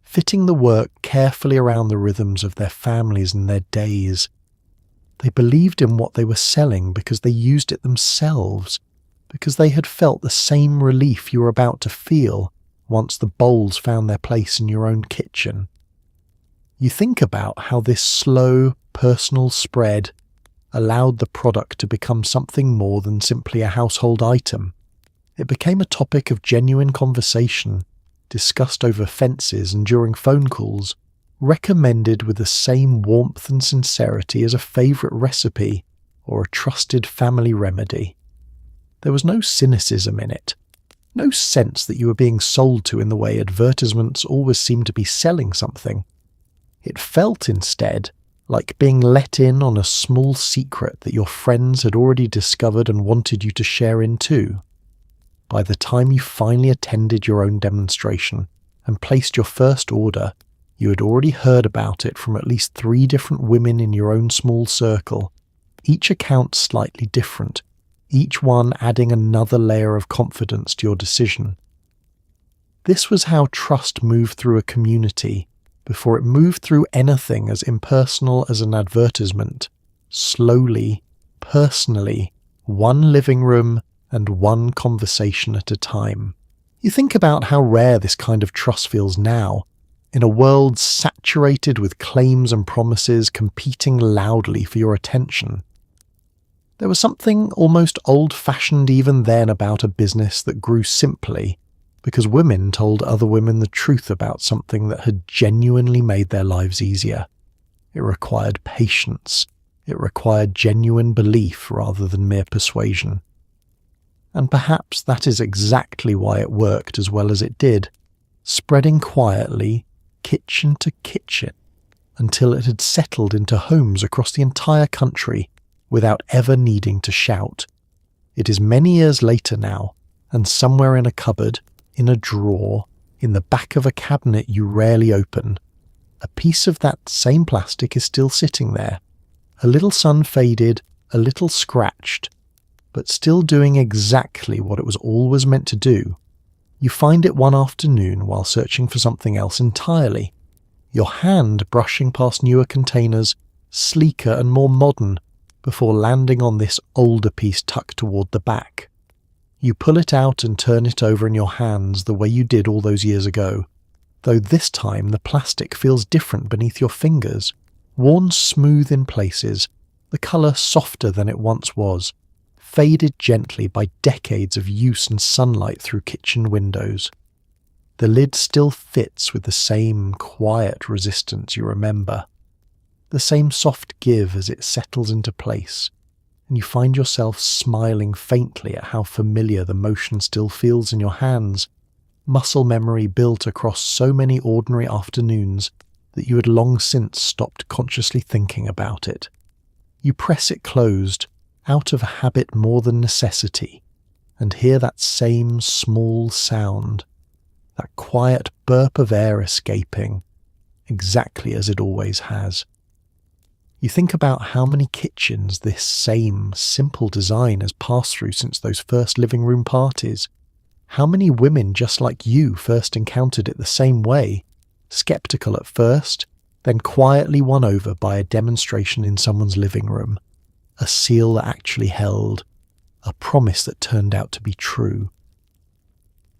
fitting the work carefully around the rhythms of their families and their days. They believed in what they were selling because they used it themselves, because they had felt the same relief you were about to feel once the bowls found their place in your own kitchen. You think about how this slow, personal spread allowed the product to become something more than simply a household item. It became a topic of genuine conversation, discussed over fences and during phone calls, recommended with the same warmth and sincerity as a favourite recipe or a trusted family remedy. There was no cynicism in it, no sense that you were being sold to in the way advertisements always seem to be selling something. It felt instead like being let in on a small secret that your friends had already discovered and wanted you to share in too. By the time you finally attended your own demonstration and placed your first order, you had already heard about it from at least 3 different women in your own small circle, each account slightly different, each one adding another layer of confidence to your decision. This was how trust moved through a community before it moved through anything as impersonal as an advertisement, slowly, personally, one living room and one conversation at a time. You think about how rare this kind of trust feels now, in a world saturated with claims and promises competing loudly for your attention. There was something almost old-fashioned even then about a business that grew simply because women told other women the truth about something that had genuinely made their lives easier. It required patience. It required genuine belief rather than mere persuasion. And perhaps that is exactly why it worked as well as it did, spreading quietly, kitchen to kitchen, until it had settled into homes across the entire country without ever needing to shout. It is many years later now, and somewhere in a cupboard, in a drawer, in the back of a cabinet you rarely open, a piece of that same plastic is still sitting there, a little sun-faded, a little scratched, but still doing exactly what it was always meant to do. You find it one afternoon while searching for something else entirely, your hand brushing past newer containers, sleeker and more modern, before landing on this older piece tucked toward the back. You pull it out and turn it over in your hands the way you did all those years ago, though this time the plastic feels different beneath your fingers, worn smooth in places, the colour softer than it once was, faded gently by decades of use and sunlight through kitchen windows. The lid still fits with the same quiet resistance you remember, the same soft give as it settles into place, and you find yourself smiling faintly at how familiar the motion still feels in your hands, muscle memory built across so many ordinary afternoons that you had long since stopped consciously thinking about it. You press it closed, out of habit more than necessity, and hear that same small sound, that quiet burp of air escaping, exactly as it always has. You think about how many kitchens this same simple design has passed through since those first living room parties, how many women just like you first encountered it the same way, skeptical at first, then quietly won over by a demonstration in someone's living room, a seal that actually held, a promise that turned out to be true.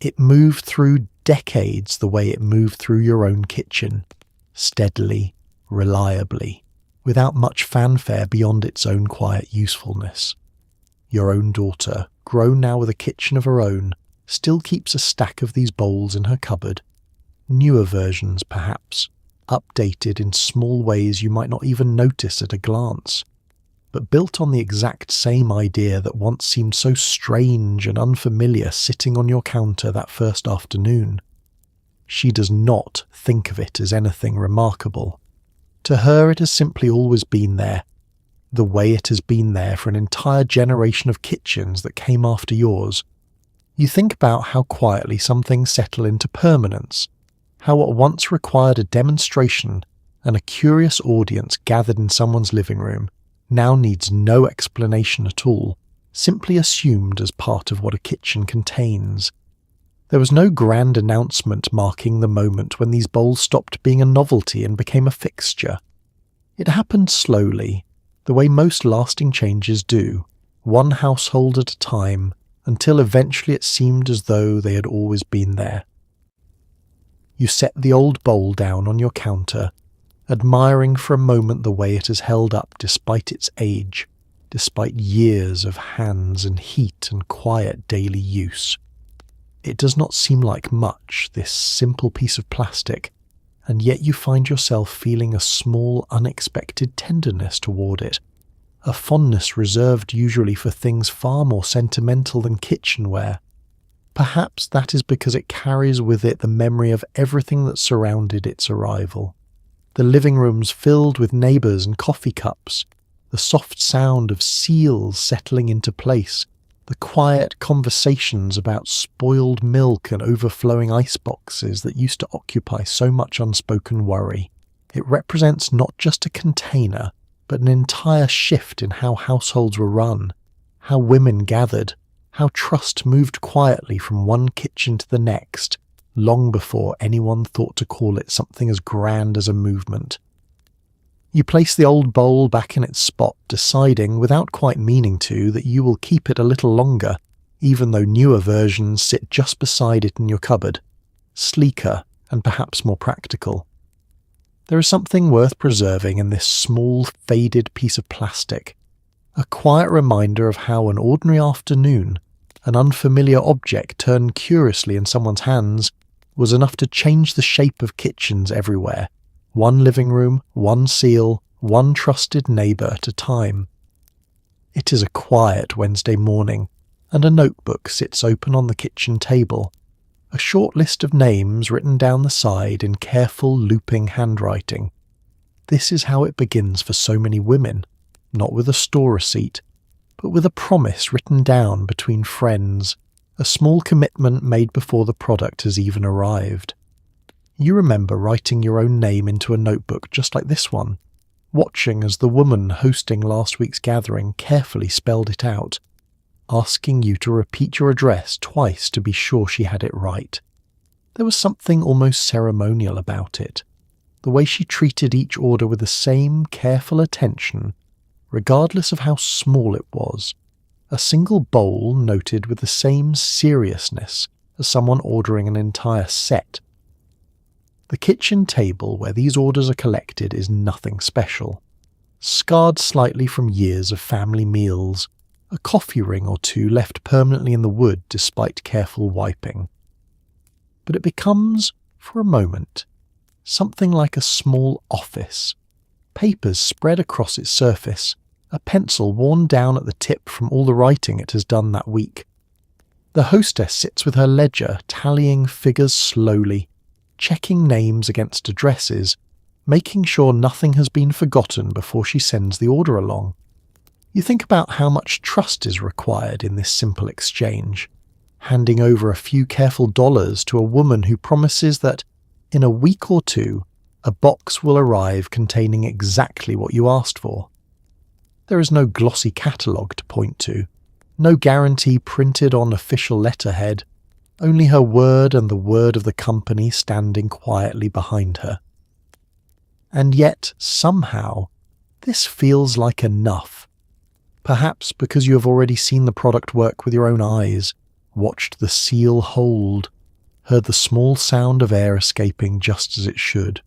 It moved through decades the way it moved through your own kitchen, steadily, reliably, without much fanfare beyond its own quiet usefulness. Your own daughter, grown now with a kitchen of her own, still keeps a stack of these bowls in her cupboard, newer versions perhaps, updated in small ways you might not even notice at a glance, but built on the exact same idea that once seemed so strange and unfamiliar sitting on your counter that first afternoon. She does not think of it as anything remarkable. To her it has simply always been there, the way it has been there for an entire generation of kitchens that came after yours, You think about how quietly some things settle into permanence, how what once required a demonstration and a curious audience gathered in someone's living room now needs no explanation at all, simply assumed as part of what a kitchen contains. There was no grand announcement marking the moment when these bowls stopped being a novelty and became a fixture. It happened slowly, the way most lasting changes do, one household at a time, until eventually it seemed as though they had always been there. You set the old bowl down on your counter, admiring for a moment the way it has held up despite its age, despite years of hands and heat and quiet daily use. It does not seem like much, this simple piece of plastic, and yet you find yourself feeling a small, unexpected tenderness toward it, a fondness reserved usually for things far more sentimental than kitchenware. Perhaps that is because it carries with it the memory of everything that surrounded its arrival. The living rooms filled with neighbours and coffee cups, the soft sound of seals settling into place, the quiet conversations about spoiled milk and overflowing ice boxes that used to occupy so much unspoken worry. It represents not just a container, but an entire shift in how households were run, how women gathered, how trust moved quietly from one kitchen to the next, long before anyone thought to call it something as grand as a movement. You place the old bowl back in its spot, deciding, without quite meaning to, that you will keep it a little longer, even though newer versions sit just beside it in your cupboard, sleeker and perhaps more practical. There is something worth preserving in this small, faded piece of plastic, a quiet reminder of how an ordinary afternoon, an unfamiliar object turned curiously in someone's hands, was enough to change the shape of kitchens everywhere. One living room, one seal, one trusted neighbour at a time. It is a quiet Wednesday morning, and a notebook sits open on the kitchen table, a short list of names written down the side in careful looping handwriting. This is how it begins for so many women, not with a store receipt, but with a promise written down between friends, a small commitment made before the product has even arrived. You remember writing your own name into a notebook just like this one, watching as the woman hosting last week's gathering carefully spelled it out, asking you to repeat your address twice to be sure she had it right. There was something almost ceremonial about it, the way she treated each order with the same careful attention, regardless of how small it was, a single bowl noted with the same seriousness as someone ordering an entire set. The kitchen table where these orders are collected is nothing special. Scarred slightly from years of family meals, a coffee ring or two left permanently in the wood despite careful wiping. But it becomes, for a moment, something like a small office. Papers spread across its surface, a pencil worn down at the tip from all the writing it has done that week. The hostess sits with her ledger, tallying figures slowly, checking names against addresses, making sure nothing has been forgotten before she sends the order along. You think about how much trust is required in this simple exchange, handing over a few careful dollars to a woman who promises that, in a week or two, a box will arrive containing exactly what you asked for. There is no glossy catalogue to point to, no guarantee printed on official letterhead, only her word and the word of the company standing quietly behind her. And yet, somehow, this feels like enough. Perhaps because you have already seen the product work with your own eyes, watched the seal hold, heard the small sound of air escaping just as it should.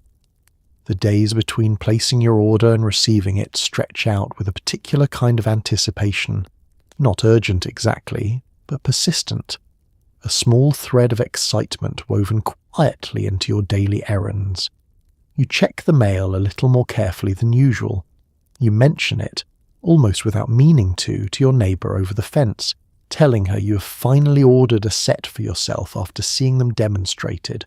The days between placing your order and receiving it stretch out with a particular kind of anticipation, not urgent exactly, but persistent. A small thread of excitement woven quietly into your daily errands. You check the mail a little more carefully than usual. You mention it, almost without meaning to your neighbour over the fence, telling her you have finally ordered a set for yourself after seeing them demonstrated.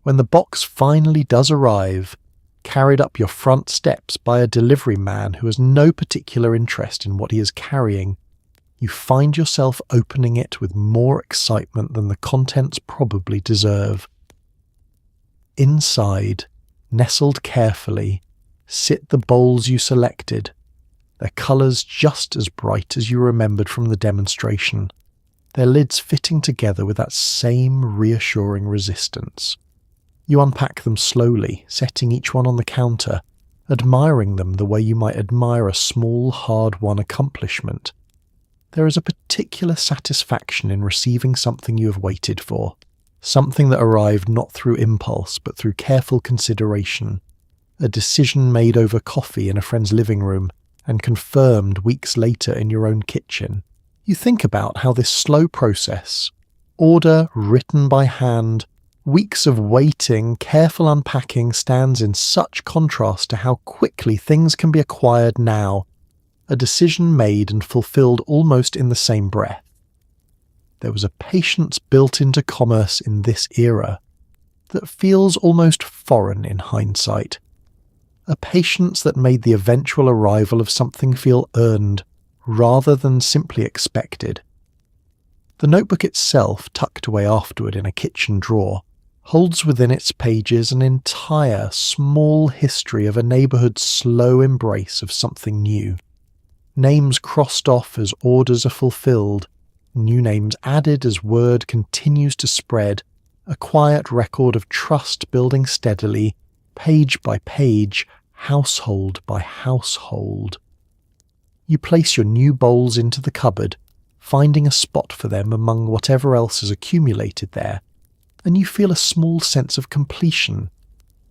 When the box finally does arrive, carried up your front steps by a delivery man who has no particular interest in what he is carrying, you find yourself opening it with more excitement than the contents probably deserve. Inside, nestled carefully, sit the bowls you selected, their colours just as bright as you remembered from the demonstration, their lids fitting together with that same reassuring resistance. You unpack them slowly, setting each one on the counter, admiring them the way you might admire a small, hard-won accomplishment. There is a particular satisfaction in receiving something you have waited for, something that arrived not through impulse but through careful consideration, a decision made over coffee in a friend's living room and confirmed weeks later in your own kitchen. You think about how this slow process, order written by hand, weeks of waiting, careful unpacking, stands in such contrast to how quickly things can be acquired now, a decision made and fulfilled almost in the same breath. There was a patience built into commerce in this era that feels almost foreign in hindsight, a patience that made the eventual arrival of something feel earned rather than simply expected. The notebook itself, tucked away afterward in a kitchen drawer, holds within its pages an entire small history of a neighbourhood's slow embrace of something new. Names crossed off as orders are fulfilled, new names added as word continues to spread, a quiet record of trust building steadily, page by page, household by household. You place your new bowls into the cupboard, finding a spot for them among whatever else has accumulated there, and you feel a small sense of completion,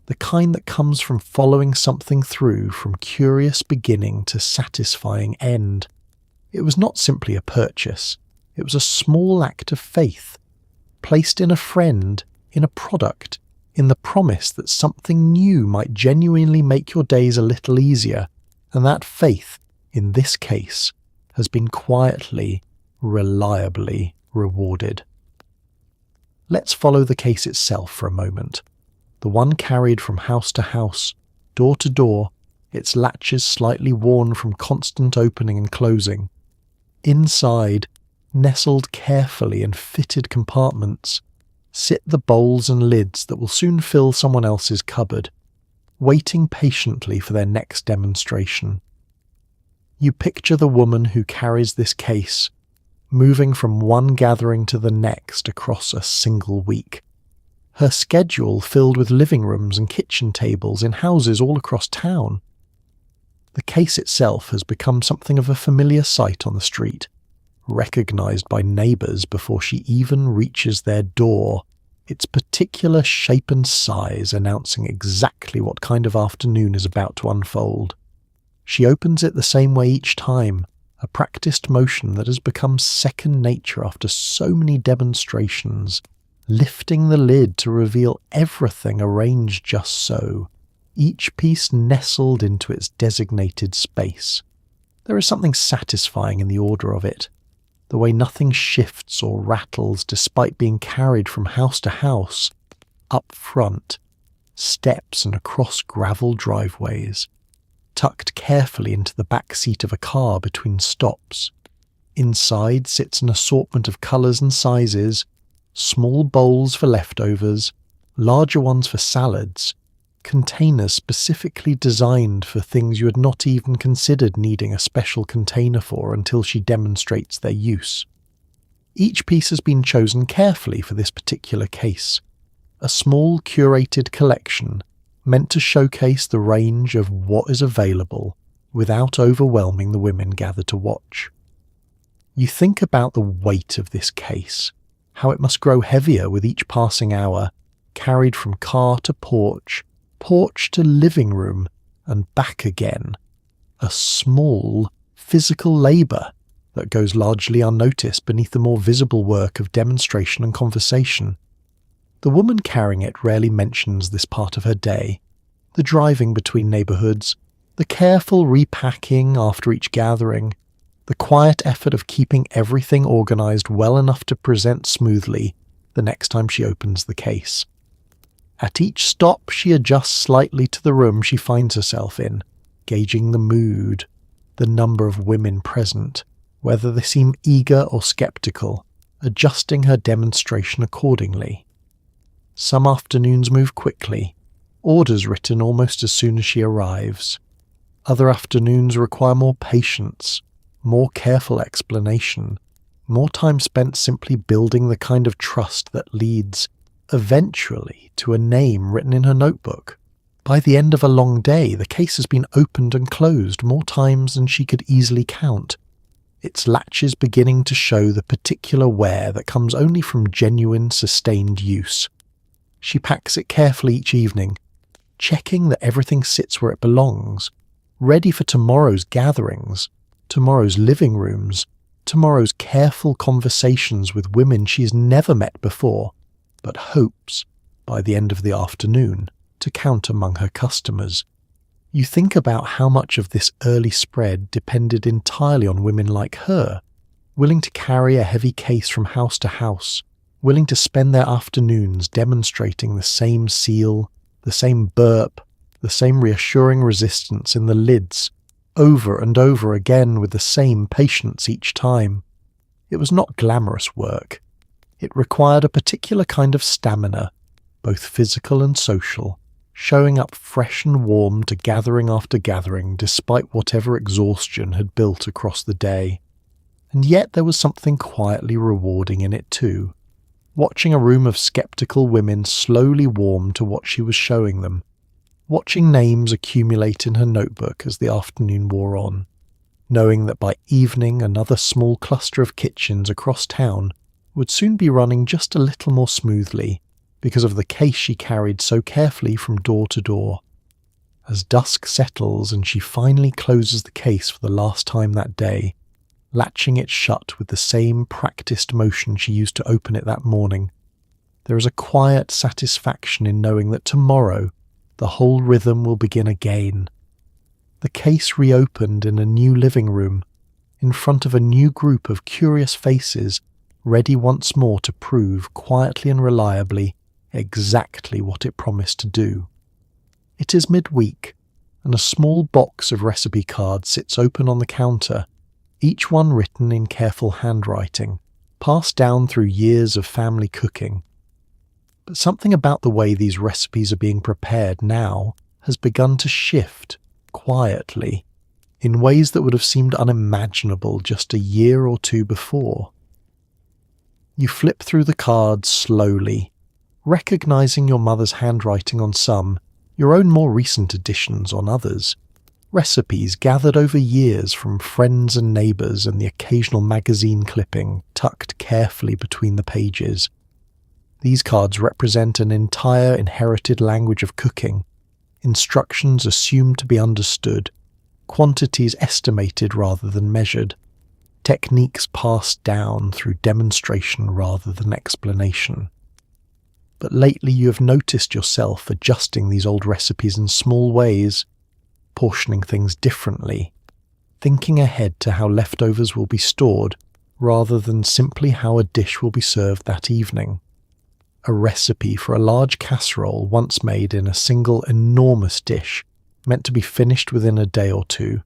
the kind that comes from following something through from curious beginning to satisfying end. It was not simply a purchase, it was a small act of faith, placed in a friend, in a product, in the promise that something new might genuinely make your days a little easier, and that faith, in this case, has been quietly, reliably rewarded. Let's follow the case itself for a moment. The one carried from house to house, door to door, its latches slightly worn from constant opening and closing. Inside, nestled carefully in fitted compartments, sit the bowls and lids that will soon fill someone else's cupboard, waiting patiently for their next demonstration. You picture the woman who carries this case, moving from one gathering to the next across a single week. Her schedule filled with living rooms and kitchen tables in houses all across town. The case itself has become something of a familiar sight on the street, recognised by neighbours before she even reaches their door, its particular shape and size announcing exactly what kind of afternoon is about to unfold. She opens it the same way each time, a practised motion that has become second nature after so many demonstrations, lifting the lid to reveal everything arranged just so, each piece nestled into its designated space. There is something satisfying in the order of it, the way nothing shifts or rattles despite being carried from house to house, up front, steps and across gravel driveways, tucked carefully into the back seat of a car between stops. Inside sits an assortment of colours and sizes, small bowls for leftovers, larger ones for salads, containers specifically designed for things you had not even considered needing a special container for until she demonstrates their use. Each piece has been chosen carefully for this particular case, a small curated collection meant to showcase the range of what is available without overwhelming the women gathered to watch. You think about the weight of this case, how it must grow heavier with each passing hour, carried from car to porch, porch to living room, and back again. A small, physical labour that goes largely unnoticed beneath the more visible work of demonstration and conversation. The woman carrying it rarely mentions this part of her day, the driving between neighbourhoods, the careful repacking after each gathering, the quiet effort of keeping everything organised well enough to present smoothly the next time she opens the case. At each stop she adjusts slightly to the room she finds herself in, gauging the mood, the number of women present, whether they seem eager or skeptical, adjusting her demonstration accordingly. Some afternoons move quickly, orders written almost as soon as she arrives. Other afternoons require more patience, more careful explanation, more time spent simply building the kind of trust that leads, eventually, to a name written in her notebook. By the end of a long day, the case has been opened and closed more times than she could easily count, its latches beginning to show the particular wear that comes only from genuine, sustained use. She packs it carefully each evening, checking that everything sits where it belongs, ready for tomorrow's gatherings, tomorrow's living rooms, tomorrow's careful conversations with women she has never met before, but hopes, by the end of the afternoon, to count among her customers. You think about how much of this early spread depended entirely on women like her, willing to carry a heavy case from house to house, willing to spend their afternoons demonstrating the same seal, the same burp, the same reassuring resistance in the lids, over and over again with the same patience each time. It was not glamorous work. It required a particular kind of stamina, both physical and social, showing up fresh and warm to gathering after gathering despite whatever exhaustion had built across the day. And yet there was something quietly rewarding in it too, watching a room of skeptical women slowly warm to what she was showing them, watching names accumulate in her notebook as the afternoon wore on, knowing that by evening another small cluster of kitchens across town would soon be running just a little more smoothly because of the case she carried so carefully from door to door. As dusk settles and she finally closes the case for the last time that day, latching it shut with the same practiced motion she used to open it that morning, there is a quiet satisfaction in knowing that tomorrow the whole rhythm will begin again. The case reopened in a new living room, in front of a new group of curious faces, ready once more to prove quietly and reliably exactly what it promised to do. It is midweek, and a small box of recipe cards sits open on the counter, each one written in careful handwriting, passed down through years of family cooking. But something about the way these recipes are being prepared now has begun to shift, quietly, in ways that would have seemed unimaginable just a year or two before. You flip through the cards slowly, recognizing your mother's handwriting on some, your own more recent additions on others, recipes gathered over years from friends and neighbours and the occasional magazine clipping tucked carefully between the pages. These cards represent an entire inherited language of cooking, instructions assumed to be understood, quantities estimated rather than measured, techniques passed down through demonstration rather than explanation. But lately you have noticed yourself adjusting these old recipes in small ways, portioning things differently, thinking ahead to how leftovers will be stored rather than simply how a dish will be served that evening. A recipe for a large casserole once made in a single enormous dish, meant to be finished within a day or two,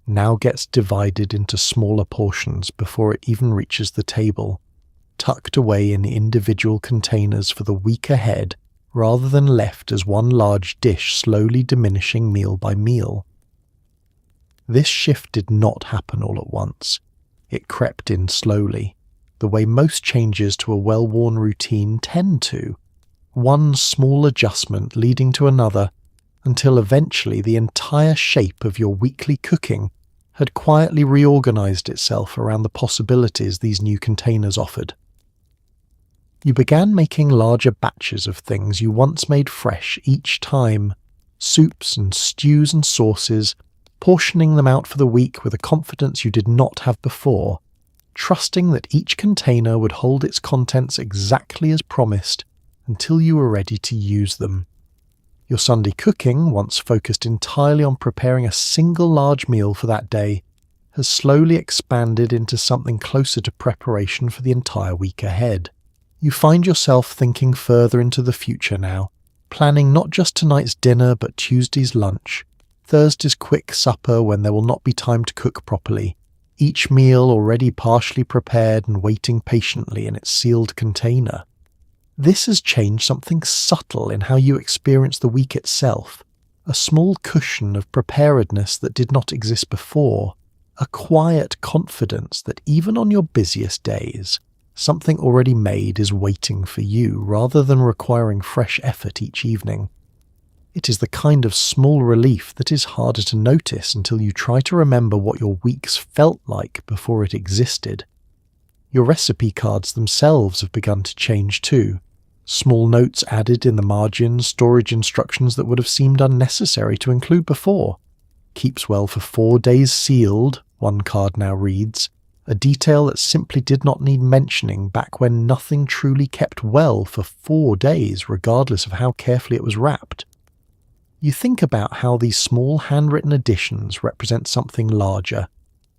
now gets divided into smaller portions before it even reaches the table, tucked away in individual containers for the week ahead rather than left as one large dish slowly diminishing meal by meal. This shift did not happen all at once. It crept in slowly, the way most changes to a well-worn routine tend to, one small adjustment leading to another, until eventually the entire shape of your weekly cooking had quietly reorganized itself around the possibilities these new containers offered. You began making larger batches of things you once made fresh each time, soups and stews and sauces, portioning them out for the week with a confidence you did not have before, trusting that each container would hold its contents exactly as promised until you were ready to use them. Your Sunday cooking, once focused entirely on preparing a single large meal for that day, has slowly expanded into something closer to preparation for the entire week ahead. You find yourself thinking further into the future now, planning not just tonight's dinner but Tuesday's lunch, Thursday's quick supper when there will not be time to cook properly, each meal already partially prepared and waiting patiently in its sealed container. This has changed something subtle in how you experience the week itself, a small cushion of preparedness that did not exist before, a quiet confidence that even on your busiest days, something already made is waiting for you rather than requiring fresh effort each evening. It is the kind of small relief that is harder to notice until you try to remember what your weeks felt like before it existed. Your recipe cards themselves have begun to change too. Small notes added in the margins, storage instructions that would have seemed unnecessary to include before. Keeps well for 4 days sealed, one card now reads, a detail that simply did not need mentioning back when nothing truly kept well for 4 days regardless of how carefully it was wrapped. You think about how these small handwritten additions represent something larger,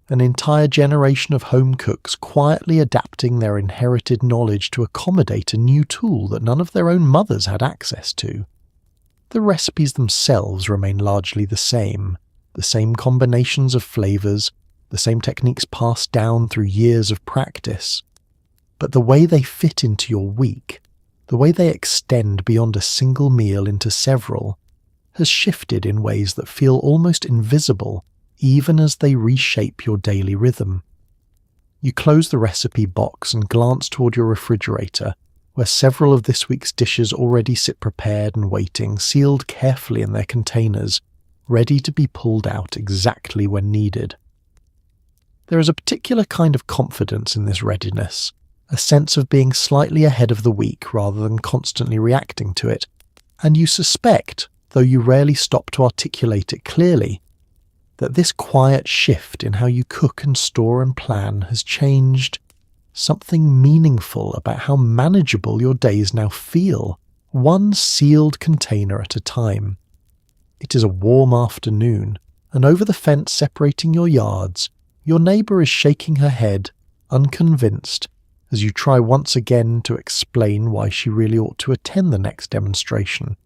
an entire generation of home cooks quietly adapting their inherited knowledge to accommodate a new tool that none of their own mothers had access to. The recipes themselves remain largely the same combinations of flavors, the same techniques passed down through years of practice. But the way they fit into your week, the way they extend beyond a single meal into several, has shifted in ways that feel almost invisible even as they reshape your daily rhythm. You close the recipe box and glance toward your refrigerator, where several of this week's dishes already sit prepared and waiting, sealed carefully in their containers, ready to be pulled out exactly when needed. There is a particular kind of confidence in this readiness, a sense of being slightly ahead of the week rather than constantly reacting to it, and you suspect, though you rarely stop to articulate it clearly, that this quiet shift in how you cook and store and plan has changed something meaningful about how manageable your days now feel, one sealed container at a time. It is a warm afternoon, and over the fence separating your yards, your neighbour is shaking her head, unconvinced, as you try once again to explain why she really ought to attend the next demonstration.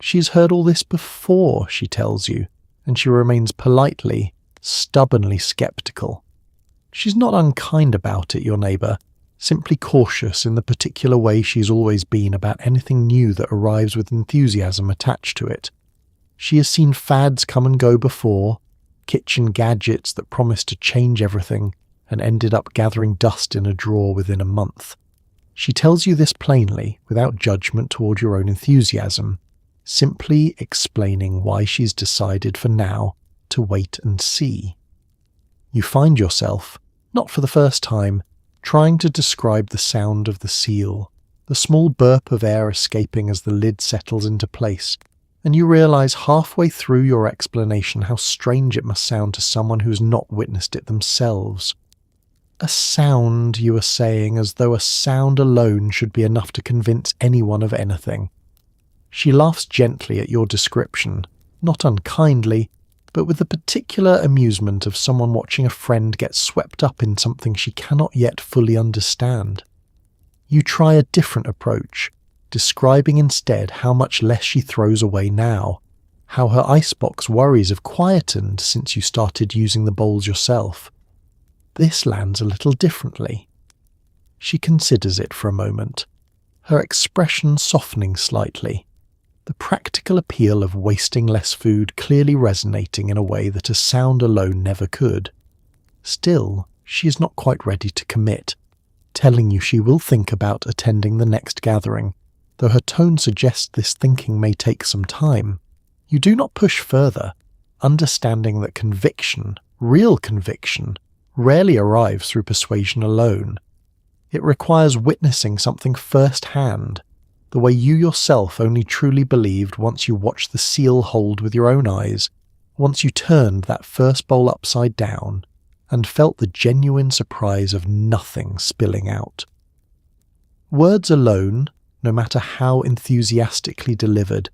She has heard all this before, she tells you, and she remains politely, stubbornly skeptical. She's not unkind about it, your neighbour, simply cautious in the particular way she's always been about anything new that arrives with enthusiasm attached to it. She has seen fads come and go before, kitchen gadgets that promised to change everything and ended up gathering dust in a drawer within a month. She tells you this plainly, without judgment toward your own enthusiasm, simply explaining why she's decided for now to wait and see. You find yourself, not for the first time, trying to describe the sound of the seal, the small burp of air escaping as the lid settles into place, and you realize halfway through your explanation how strange it must sound to someone who has not witnessed it themselves. A sound, you are saying, as though a sound alone should be enough to convince anyone of anything. She laughs gently at your description, not unkindly, but with the particular amusement of someone watching a friend get swept up in something she cannot yet fully understand. You try a different approach, describing instead how much less she throws away now, how her icebox worries have quietened since you started using the bowls yourself. This lands a little differently. She considers it for a moment, her expression softening slightly, the practical appeal of wasting less food clearly resonating in a way that a sound alone never could. Still, she is not quite ready to commit, telling you she will think about attending the next gathering, though her tone suggests this thinking may take some time. You do not push further, understanding that conviction, real conviction, rarely arrives through persuasion alone. It requires witnessing something firsthand, the way you yourself only truly believed once you watched the seal hold with your own eyes, once you turned that first bowl upside down and felt the genuine surprise of nothing spilling out. Words alone, no matter how enthusiastically delivered,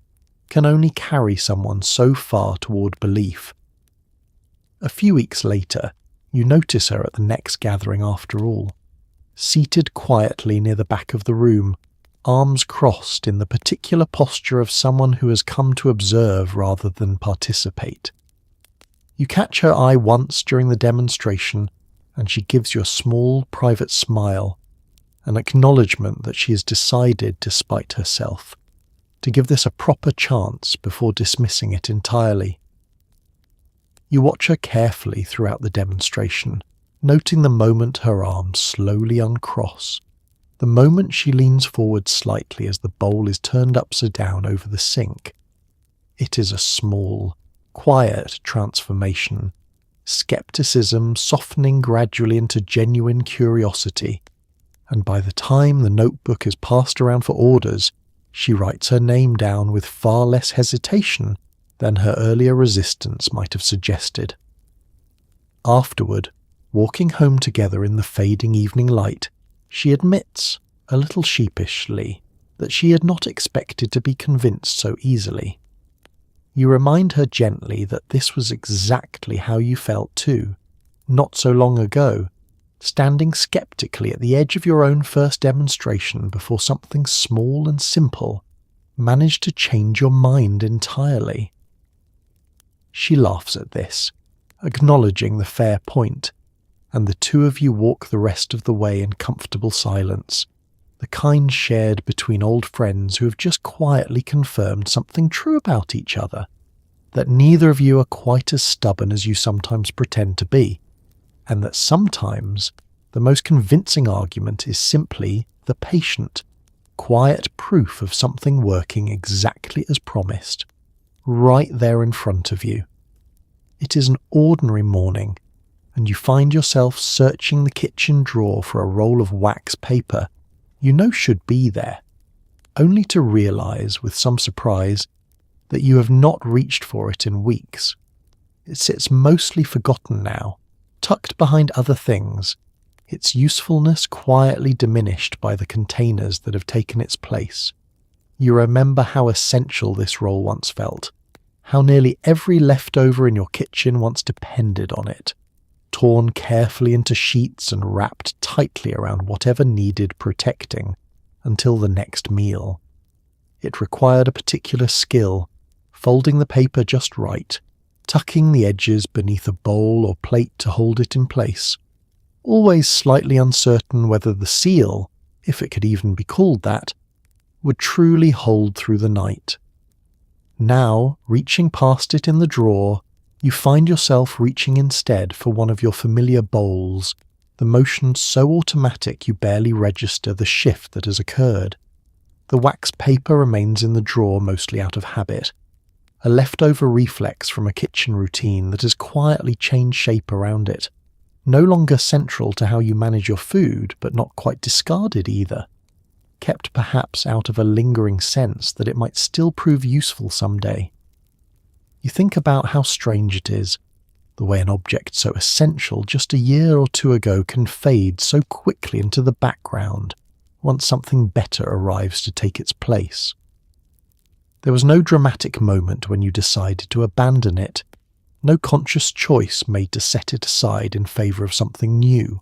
can only carry someone so far toward belief. A few weeks later, you notice her at the next gathering after all, seated quietly near the back of the room, arms crossed in the particular posture of someone who has come to observe rather than participate. You catch her eye once during the demonstration, and she gives you a small, private smile, an acknowledgement that she has decided, despite herself, to give this a proper chance before dismissing it entirely. You watch her carefully throughout the demonstration, noting the moment her arms slowly uncross, the moment she leans forward slightly as the bowl is turned upside down over the sink. It is a small, quiet transformation, skepticism softening gradually into genuine curiosity, and by the time the notebook is passed around for orders, she writes her name down with far less hesitation than her earlier resistance might have suggested. Afterward, walking home together in the fading evening light, she admits, a little sheepishly, that she had not expected to be convinced so easily. You remind her gently that this was exactly how you felt too, not so long ago, standing skeptically at the edge of your own first demonstration before something small and simple managed to change your mind entirely. She laughs at this, acknowledging the fair point, and the two of you walk the rest of the way in comfortable silence, the kind shared between old friends who have just quietly confirmed something true about each other, that neither of you are quite as stubborn as you sometimes pretend to be, and that sometimes the most convincing argument is simply the patient, quiet proof of something working exactly as promised, right there in front of you. It is an ordinary morning, and you find yourself searching the kitchen drawer for a roll of wax paper you know should be there, only to realize with some surprise that you have not reached for it in weeks. It sits mostly forgotten now, tucked behind other things, its usefulness quietly diminished by the containers that have taken its place. You remember how essential this roll once felt, how nearly every leftover in your kitchen once depended on it, torn carefully into sheets and wrapped tightly around whatever needed protecting until the next meal. It required a particular skill, folding the paper just right, tucking the edges beneath a bowl or plate to hold it in place, always slightly uncertain whether the seal, if it could even be called that, would truly hold through the night. Now, reaching past it in the drawer, you find yourself reaching instead for one of your familiar bowls, the motion so automatic you barely register the shift that has occurred. The wax paper remains in the drawer mostly out of habit, a leftover reflex from a kitchen routine that has quietly changed shape around it, no longer central to how you manage your food, but not quite discarded either, kept perhaps out of a lingering sense that it might still prove useful someday. You think about how strange it is, the way an object so essential just a year or two ago can fade so quickly into the background once something better arrives to take its place. There was no dramatic moment when you decided to abandon it, no conscious choice made to set it aside in favour of something new.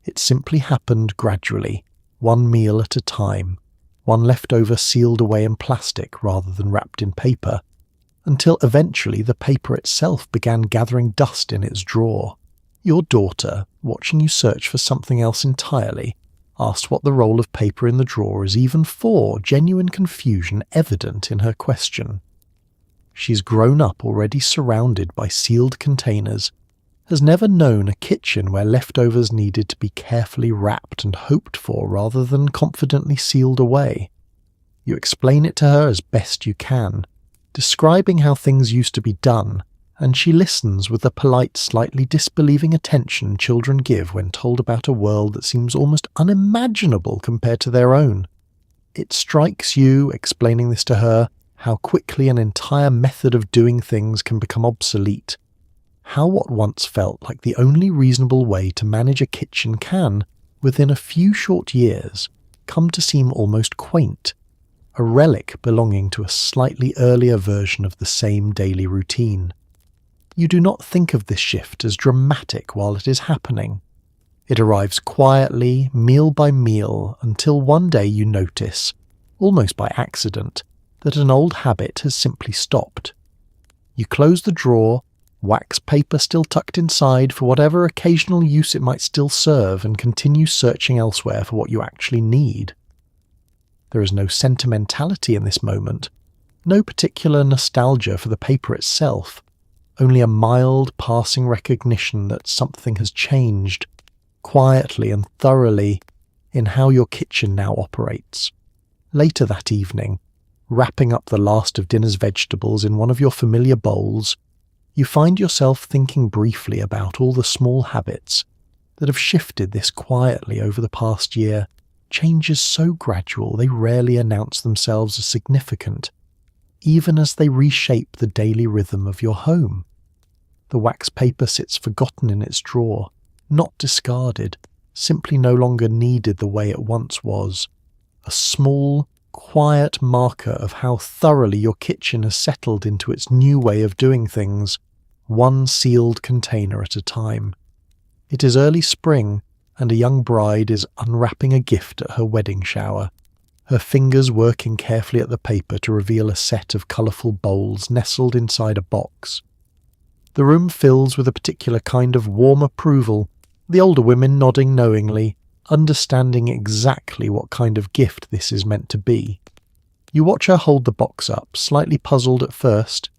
It simply happened gradually, one meal at a time, one leftover sealed away in plastic rather than wrapped in paper, until eventually the paper itself began gathering dust in its drawer. Your daughter, watching you search for something else entirely, asked what the roll of paper in the drawer is even for, genuine confusion evident in her question. She's grown up already surrounded by sealed containers, has never known a kitchen where leftovers needed to be carefully wrapped and hoped for rather than confidently sealed away. You explain it to her as best you can, describing how things used to be done, and she listens with the polite, slightly disbelieving attention children give when told about a world that seems almost unimaginable compared to their own. It strikes you, explaining this to her, how quickly an entire method of doing things can become obsolete, how what once felt like the only reasonable way to manage a kitchen can, within a few short years, come to seem almost quaint, a relic belonging to a slightly earlier version of the same daily routine. You do not think of this shift as dramatic while it is happening. It arrives quietly, meal by meal, until one day you notice, almost by accident, that an old habit has simply stopped. You close the drawer, wax paper still tucked inside for whatever occasional use it might still serve, and continue searching elsewhere for what you actually need. There is no sentimentality in this moment, no particular nostalgia for the paper itself, only a mild passing recognition that something has changed, quietly and thoroughly, in how your kitchen now operates. Later that evening, wrapping up the last of dinner's vegetables in one of your familiar bowls, you find yourself thinking briefly about all the small habits that have shifted this quietly over the past year, changes so gradual they rarely announce themselves as significant, even as they reshape the daily rhythm of your home. The wax paper sits forgotten in its drawer, not discarded, simply no longer needed the way it once was. A small, quiet marker of how thoroughly your kitchen has settled into its new way of doing things, one sealed container at a time. It is early spring, and a young bride is unwrapping a gift at her wedding shower, her fingers working carefully at the paper to reveal a set of colourful bowls nestled inside a box. The room fills with a particular kind of warm approval, the older women nodding knowingly, understanding exactly what kind of gift this is meant to be. You watch her hold the box up, slightly puzzled at first,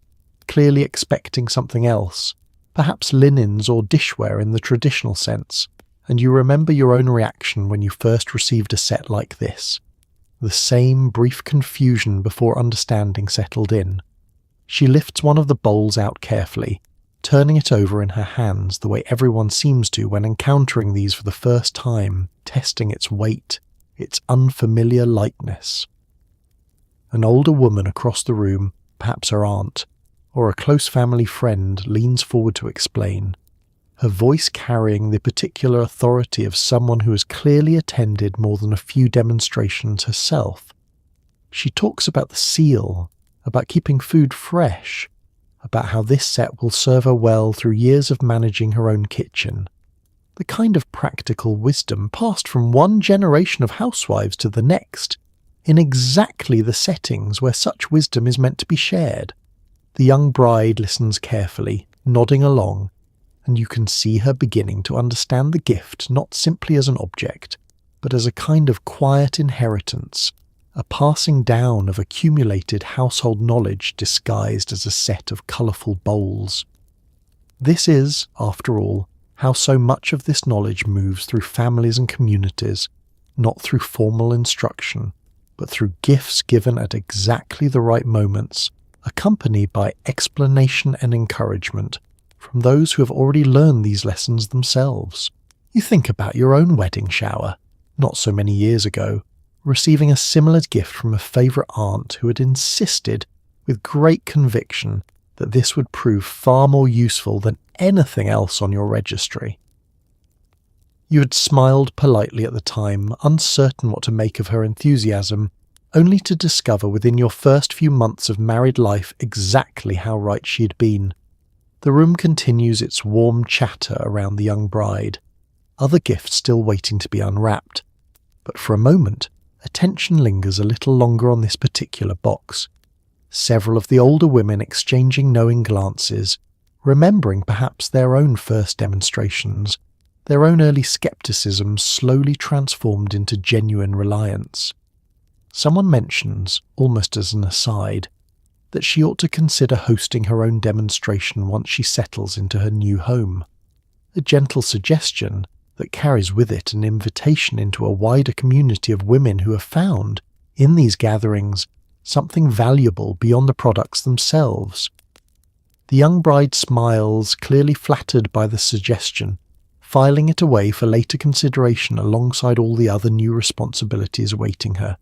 clearly expecting something else, perhaps linens or dishware in the traditional sense, and you remember your own reaction when you first received a set like this. The same brief confusion before understanding settled in. She lifts one of the bowls out carefully, turning it over in her hands the way everyone seems to when encountering these for the first time, testing its weight, its unfamiliar lightness. An older woman across the room, perhaps her aunt, or a close family friend, leans forward to explain, her voice carrying the particular authority of someone who has clearly attended more than a few demonstrations herself. She talks about the seal, about keeping food fresh, about how this set will serve her well through years of managing her own kitchen. The kind of practical wisdom passed from one generation of housewives to the next, in exactly the settings where such wisdom is meant to be shared. The young bride listens carefully, nodding along, and you can see her beginning to understand the gift not simply as an object, but as a kind of quiet inheritance, a passing down of accumulated household knowledge disguised as a set of colourful bowls. This is, after all, how so much of this knowledge moves through families and communities, not through formal instruction, but through gifts given at exactly the right moments, accompanied by explanation and encouragement from those who have already learned these lessons themselves. You think about your own wedding shower, not so many years ago, receiving a similar gift from a favourite aunt who had insisted with great conviction that this would prove far more useful than anything else on your registry. You had smiled politely at the time, uncertain what to make of her enthusiasm, only to discover within your first few months of married life exactly how right she had been. The room continues its warm chatter around the young bride, other gifts still waiting to be unwrapped, but for a moment, attention lingers a little longer on this particular box. Several of the older women exchanging knowing glances, remembering perhaps their own first demonstrations, their own early skepticism slowly transformed into genuine reliance. Someone mentions, almost as an aside, that she ought to consider hosting her own demonstration once she settles into her new home. A gentle suggestion that carries with it an invitation into a wider community of women who have found, in these gatherings, something valuable beyond the products themselves. The young bride smiles, clearly flattered by the suggestion, filing it away for later consideration alongside all the other new responsibilities awaiting her.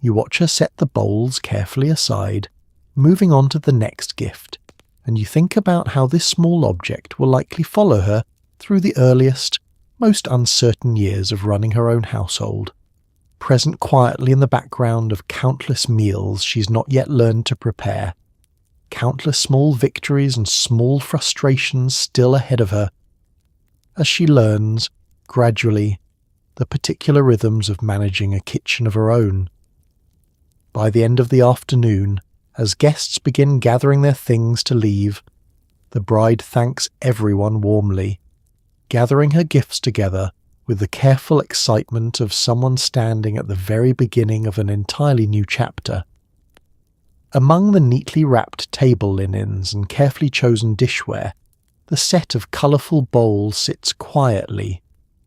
You watch her set the bowls carefully aside, moving on to the next gift, and you think about how this small object will likely follow her through the earliest, most uncertain years of running her own household, present quietly in the background of countless meals she's not yet learned to prepare, countless small victories and small frustrations still ahead of her, as she learns, gradually, the particular rhythms of managing a kitchen of her own. By the end of the afternoon, as guests begin gathering their things to leave, the bride thanks everyone warmly, gathering her gifts together with the careful excitement of someone standing at the very beginning of an entirely new chapter. Among the neatly wrapped table linens and carefully chosen dishware, the set of colourful bowls sits quietly,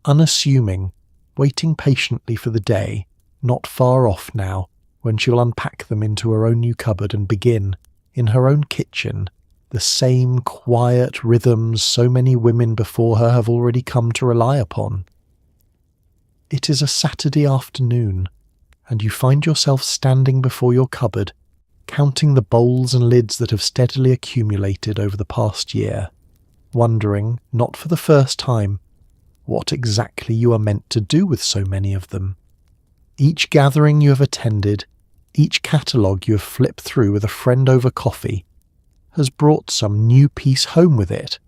unassuming, waiting patiently for the day, not far off now, when she'll unpack them into her own new cupboard and begin, in her own kitchen, the same quiet rhythms so many women before her have already come to rely upon. It is a Saturday afternoon, and you find yourself standing before your cupboard, counting the bowls and lids that have steadily accumulated over the past year, wondering, not for the first time, what exactly you are meant to do with so many of them. Each gathering you have attended, each catalogue you have flipped through with a friend over coffee, has brought some new piece home with it,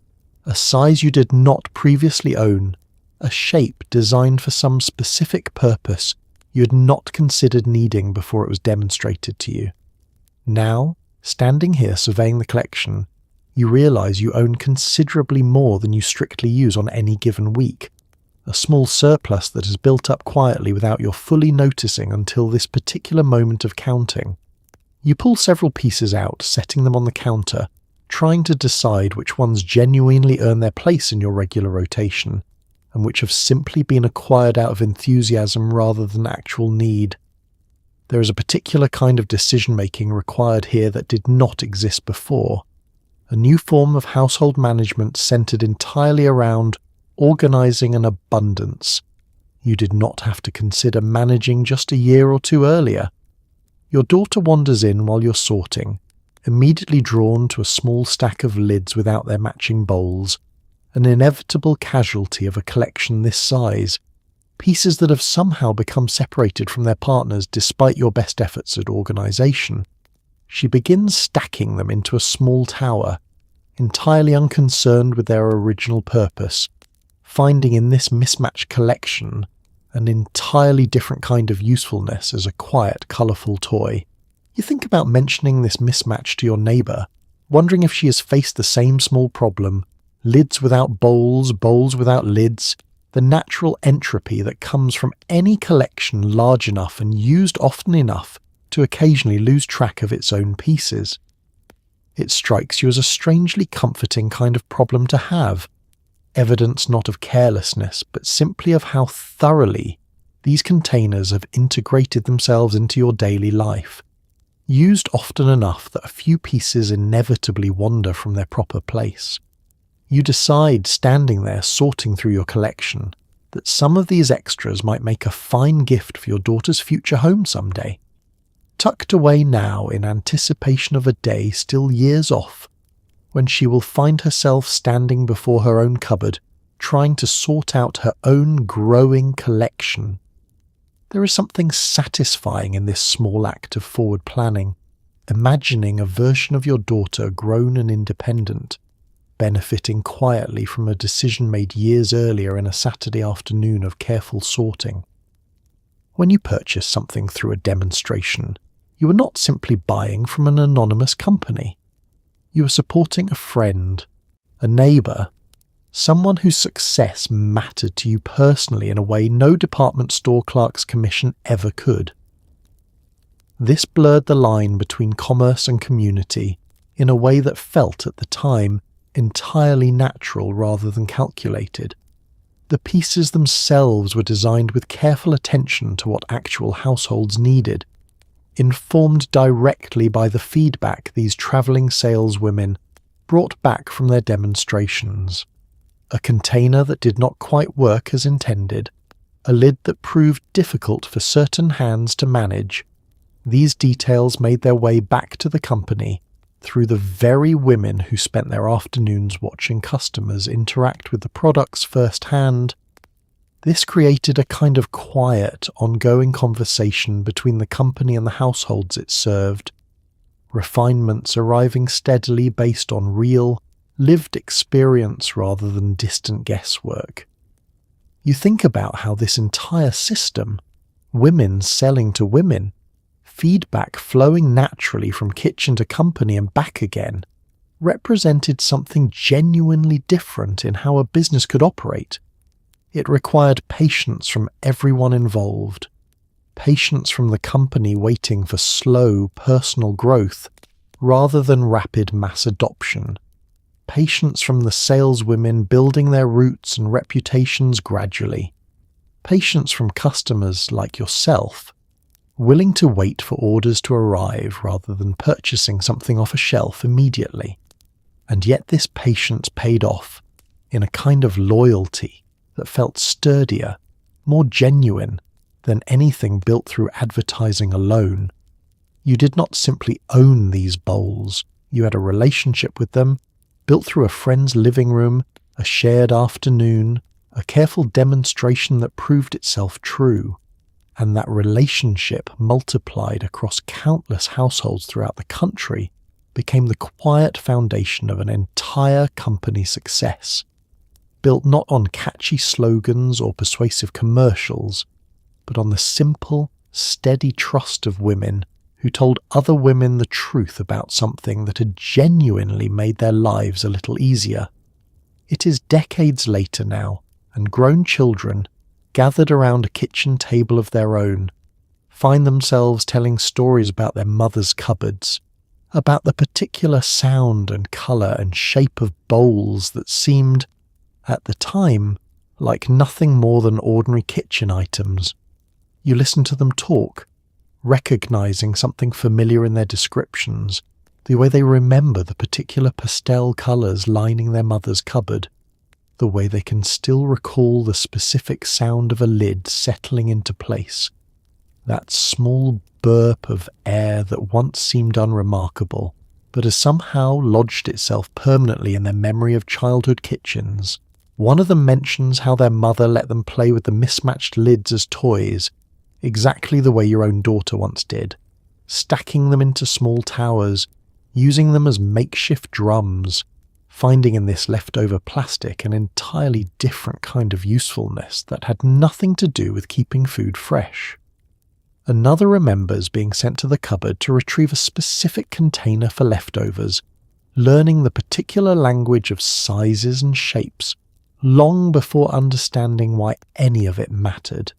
a size you did not previously own, a shape designed for some specific purpose you had not considered needing before it was demonstrated to you. Now, standing here surveying the collection, you realise you own considerably more than you strictly use on any given week, a small surplus that has built up quietly without your fully noticing until this particular moment of counting. You pull several pieces out, setting them on the counter, trying to decide which ones genuinely earn their place in your regular rotation, and which have simply been acquired out of enthusiasm rather than actual need. There is a particular kind of decision-making required here that did not exist before, a new form of household management centred entirely around organising an abundance you did not have to consider managing just a year or two earlier. Your daughter wanders in while you're sorting, immediately drawn to a small stack of lids without their matching bowls, an inevitable casualty of a collection this size, pieces that have somehow become separated from their partners despite your best efforts at organisation. She begins stacking them into a small tower, entirely unconcerned with their original purpose, finding in this mismatched collection an entirely different kind of usefulness as a quiet, colourful toy. You think about mentioning this mismatch to your neighbour, wondering if she has faced the same small problem, lids without bowls, bowls without lids, the natural entropy that comes from any collection large enough and used often enough to occasionally lose track of its own pieces. It strikes you as a strangely comforting kind of problem to have, evidence not of carelessness, but simply of how thoroughly these containers have integrated themselves into your daily life, used often enough that a few pieces inevitably wander from their proper place. You decide, standing there sorting through your collection, that some of these extras might make a fine gift for your daughter's future home someday. Tucked away now in anticipation of a day still years off, when she will find herself standing before her own cupboard, trying to sort out her own growing collection. There is something satisfying in this small act of forward planning, imagining a version of your daughter grown and independent, benefiting quietly from a decision made years earlier in a Saturday afternoon of careful sorting. When you purchase something through a demonstration, you are not simply buying from an anonymous company. You are supporting a friend, a neighbour, someone whose success mattered to you personally in a way no department store clerk's commission ever could. This blurred the line between commerce and community in a way that felt at the time entirely natural rather than calculated. The pieces themselves were designed with careful attention to what actual households needed, informed directly by the feedback these travelling saleswomen brought back from their demonstrations. A container that did not quite work as intended, a lid that proved difficult for certain hands to manage. These details made their way back to the company through the very women who spent their afternoons watching customers interact with the products firsthand. This created a kind of quiet, ongoing conversation between the company and the households it served, refinements arriving steadily based on real, lived experience rather than distant guesswork. You think about how this entire system, women selling to women, feedback flowing naturally from kitchen to company and back again, represented something genuinely different in how a business could operate. It required patience from everyone involved, patience from the company waiting for slow personal growth rather than rapid mass adoption, patience from the saleswomen building their roots and reputations gradually, patience from customers like yourself, willing to wait for orders to arrive rather than purchasing something off a shelf immediately. And yet this patience paid off in a kind of loyalty that felt sturdier, more genuine than anything built through advertising alone. You did not simply own these bowls, you had a relationship with them, built through a friend's living room, a shared afternoon, a careful demonstration that proved itself true. And that relationship, multiplied across countless households throughout the country, became the quiet foundation of an entire company success, built not on catchy slogans or persuasive commercials, but on the simple, steady trust of women who told other women the truth about something that had genuinely made their lives a little easier. It is decades later now, and grown children, gathered around a kitchen table of their own, find themselves telling stories about their mother's cupboards, about the particular sound and colour and shape of bowls that seemed, at the time, like nothing more than ordinary kitchen items. You listen to them talk, recognising something familiar in their descriptions, the way they remember the particular pastel colours lining their mother's cupboard, the way they can still recall the specific sound of a lid settling into place, that small burp of air that once seemed unremarkable, but has somehow lodged itself permanently in their memory of childhood kitchens. One of them mentions how their mother let them play with the mismatched lids as toys, exactly the way your own daughter once did, stacking them into small towers, using them as makeshift drums, finding in this leftover plastic an entirely different kind of usefulness that had nothing to do with keeping food fresh. Another remembers being sent to the cupboard to retrieve a specific container for leftovers, learning the particular language of sizes and shapes, long before understanding why any of it mattered.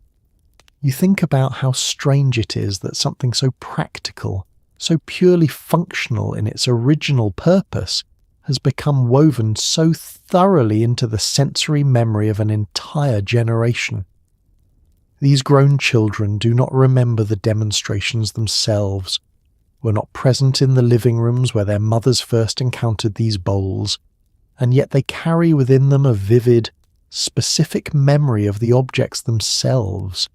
You think about how strange it is that something so practical, so purely functional in its original purpose, has become woven so thoroughly into the sensory memory of an entire generation. These grown children do not remember the demonstrations themselves, were not present in the living rooms where their mothers first encountered these bowls, and yet they carry within them a vivid, specific memory of the objects themselves,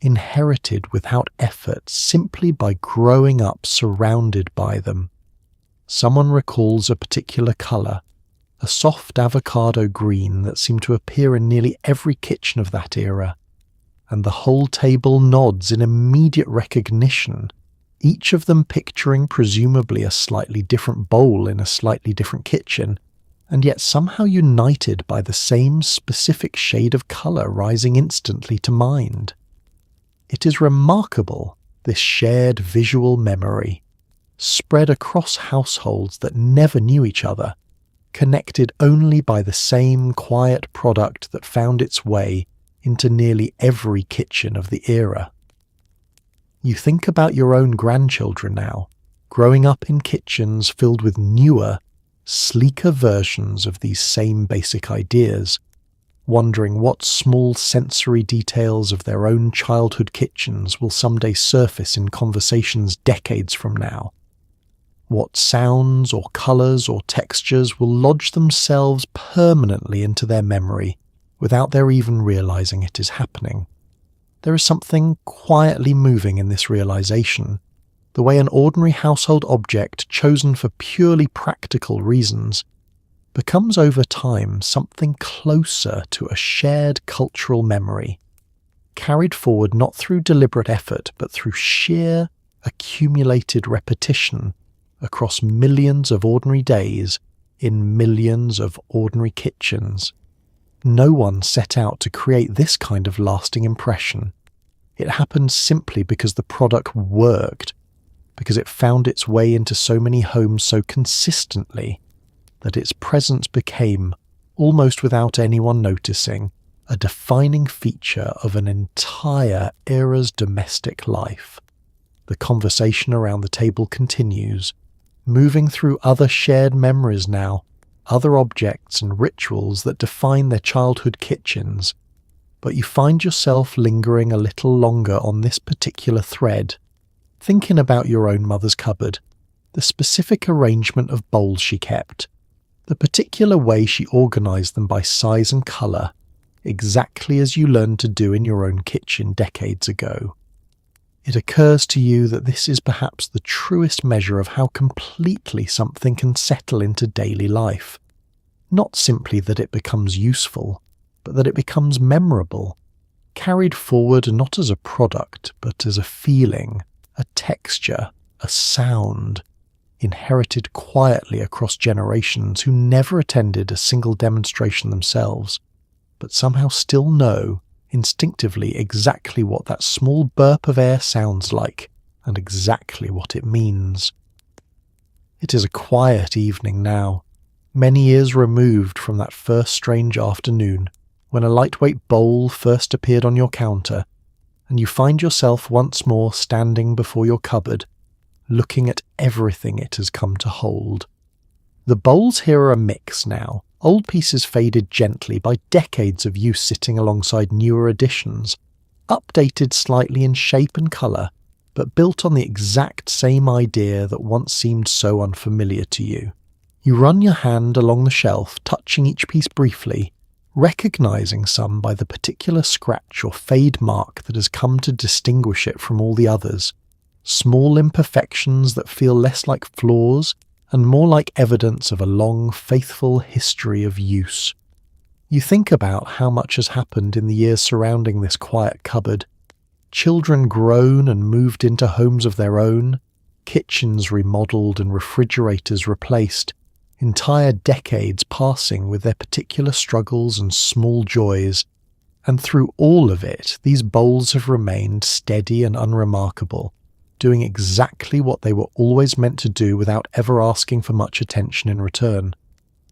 inherited without effort simply by growing up surrounded by them. Someone recalls a particular colour, a soft avocado green that seemed to appear in nearly every kitchen of that era, and the whole table nods in immediate recognition, each of them picturing presumably a slightly different bowl in a slightly different kitchen, and yet somehow united by the same specific shade of colour rising instantly to mind. It is remarkable, this shared visual memory, spread across households that never knew each other, connected only by the same quiet product that found its way into nearly every kitchen of the era. You think about your own grandchildren now, growing up in kitchens filled with newer, sleeker versions of these same basic ideas, wondering what small sensory details of their own childhood kitchens will someday surface in conversations decades from now. What sounds or colours or textures will lodge themselves permanently into their memory without their even realising it is happening. There is something quietly moving in this realisation, the way an ordinary household object chosen for purely practical reasons becomes over time something closer to a shared cultural memory, carried forward not through deliberate effort but through sheer, accumulated repetition across millions of ordinary days in millions of ordinary kitchens. No one set out to create this kind of lasting impression. It happened simply because the product worked, because it found its way into so many homes so consistently that its presence became, almost without anyone noticing, a defining feature of an entire era's domestic life. The conversation around the table continues, moving through other shared memories now, other objects and rituals that define their childhood kitchens, but you find yourself lingering a little longer on this particular thread, thinking about your own mother's cupboard, the specific arrangement of bowls she kept, the particular way she organised them by size and colour, exactly as you learned to do in your own kitchen decades ago. It occurs to you that this is perhaps the truest measure of how completely something can settle into daily life. Not simply that it becomes useful, but that it becomes memorable, carried forward not as a product, but as a feeling, a texture, a sound, inherited quietly across generations who never attended a single demonstration themselves, but somehow still know instinctively exactly what that small burp of air sounds like and exactly what it means. It is a quiet evening now, many years removed from that first strange afternoon when a lightweight bowl first appeared on your counter, and you find yourself once more standing before your cupboard, looking at everything it has come to hold. The bowls here are a mix now, old pieces faded gently by decades of use sitting alongside newer additions, updated slightly in shape and colour, but built on the exact same idea that once seemed so unfamiliar to you. You run your hand along the shelf, touching each piece briefly, recognising some by the particular scratch or fade mark that has come to distinguish it from all the others, small imperfections that feel less like flaws and more like evidence of a long, faithful history of use. You think about how much has happened in the years surrounding this quiet cupboard. Children grown and moved into homes of their own, kitchens remodelled and refrigerators replaced, entire decades passing with their particular struggles and small joys, and through all of it, these bowls have remained steady and unremarkable, doing exactly what they were always meant to do without ever asking for much attention in return.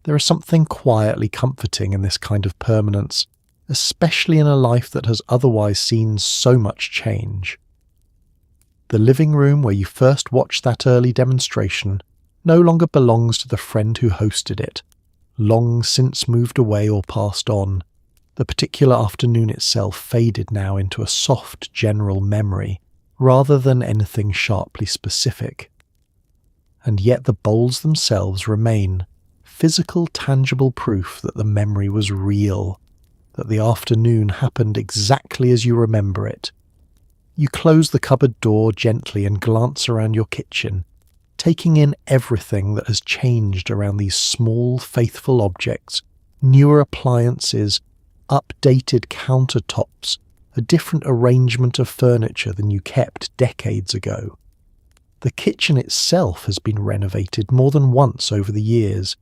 There is something quietly comforting in this kind of permanence, especially in a life that has otherwise seen so much change. The living room where you first watched that early demonstration no longer belongs to the friend who hosted it, long since moved away or passed on. The particular afternoon itself faded now into a soft general memory, rather than anything sharply specific. And yet the bowls themselves remain, physical, tangible proof that the memory was real, that the afternoon happened exactly as you remember it. You close the cupboard door gently and glance around your kitchen, taking in everything that has changed around these small, faithful objects, newer appliances, updated countertops, a different arrangement of furniture than you kept decades ago. The kitchen itself has been renovated more than once over the years,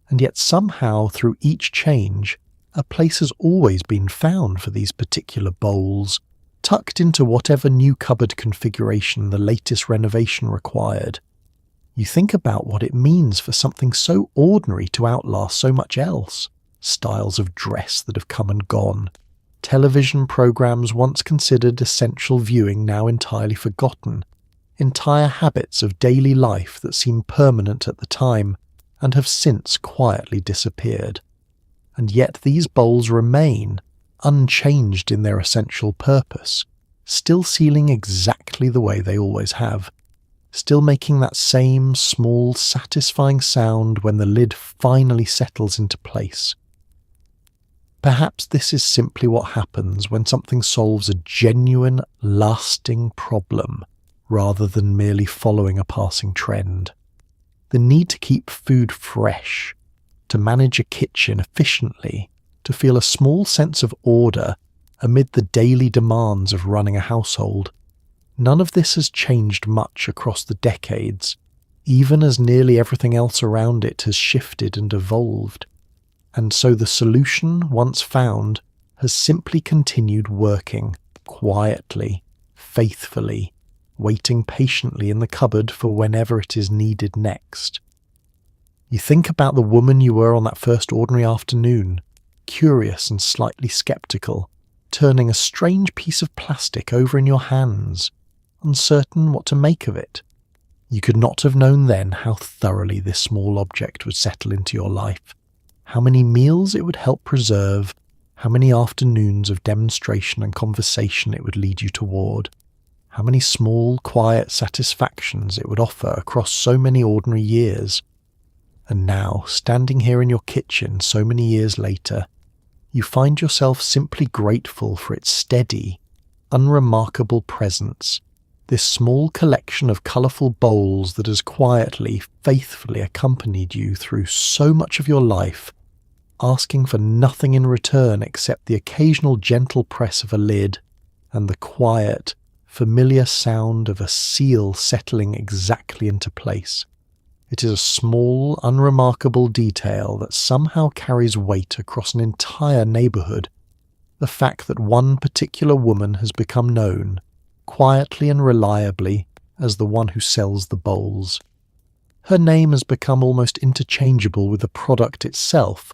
and yet somehow through each change, a place has always been found for these particular bowls, tucked into whatever new cupboard configuration the latest renovation required. You think about what it means for something so ordinary to outlast so much else. Styles of dress that have come and gone, television programs once considered essential viewing now entirely forgotten, entire habits of daily life that seemed permanent at the time and have since quietly disappeared. And yet these bowls remain, unchanged in their essential purpose, still sealing exactly the way they always have, still making that same small, satisfying sound when the lid finally settles into place. Perhaps this is simply what happens when something solves a genuine, lasting problem, rather than merely following a passing trend. The need to keep food fresh, to manage a kitchen efficiently, to feel a small sense of order amid the daily demands of running a household. None of this has changed much across the decades, even as nearly everything else around it has shifted and evolved. And so the solution, once found, has simply continued working, quietly, faithfully, waiting patiently in the cupboard for whenever it is needed next. You think about the woman you were on that first ordinary afternoon, curious and slightly skeptical, turning a strange piece of plastic over in your hands, uncertain what to make of it. You could not have known then how thoroughly this small object would settle into your life, how many meals it would help preserve, how many afternoons of demonstration and conversation it would lead you toward, how many small, quiet satisfactions it would offer across so many ordinary years. And now, standing here in your kitchen so many years later, you find yourself simply grateful for its steady, unremarkable presence, this small collection of colourful bowls that has quietly, faithfully accompanied you through so much of your life, asking for nothing in return except the occasional gentle press of a lid and the quiet, familiar sound of a seal settling exactly into place. It is a small, unremarkable detail that somehow carries weight across an entire neighbourhood. The fact that one particular woman has become known, quietly and reliably, as the one who sells the bowls. Her name has become almost interchangeable with the product itself,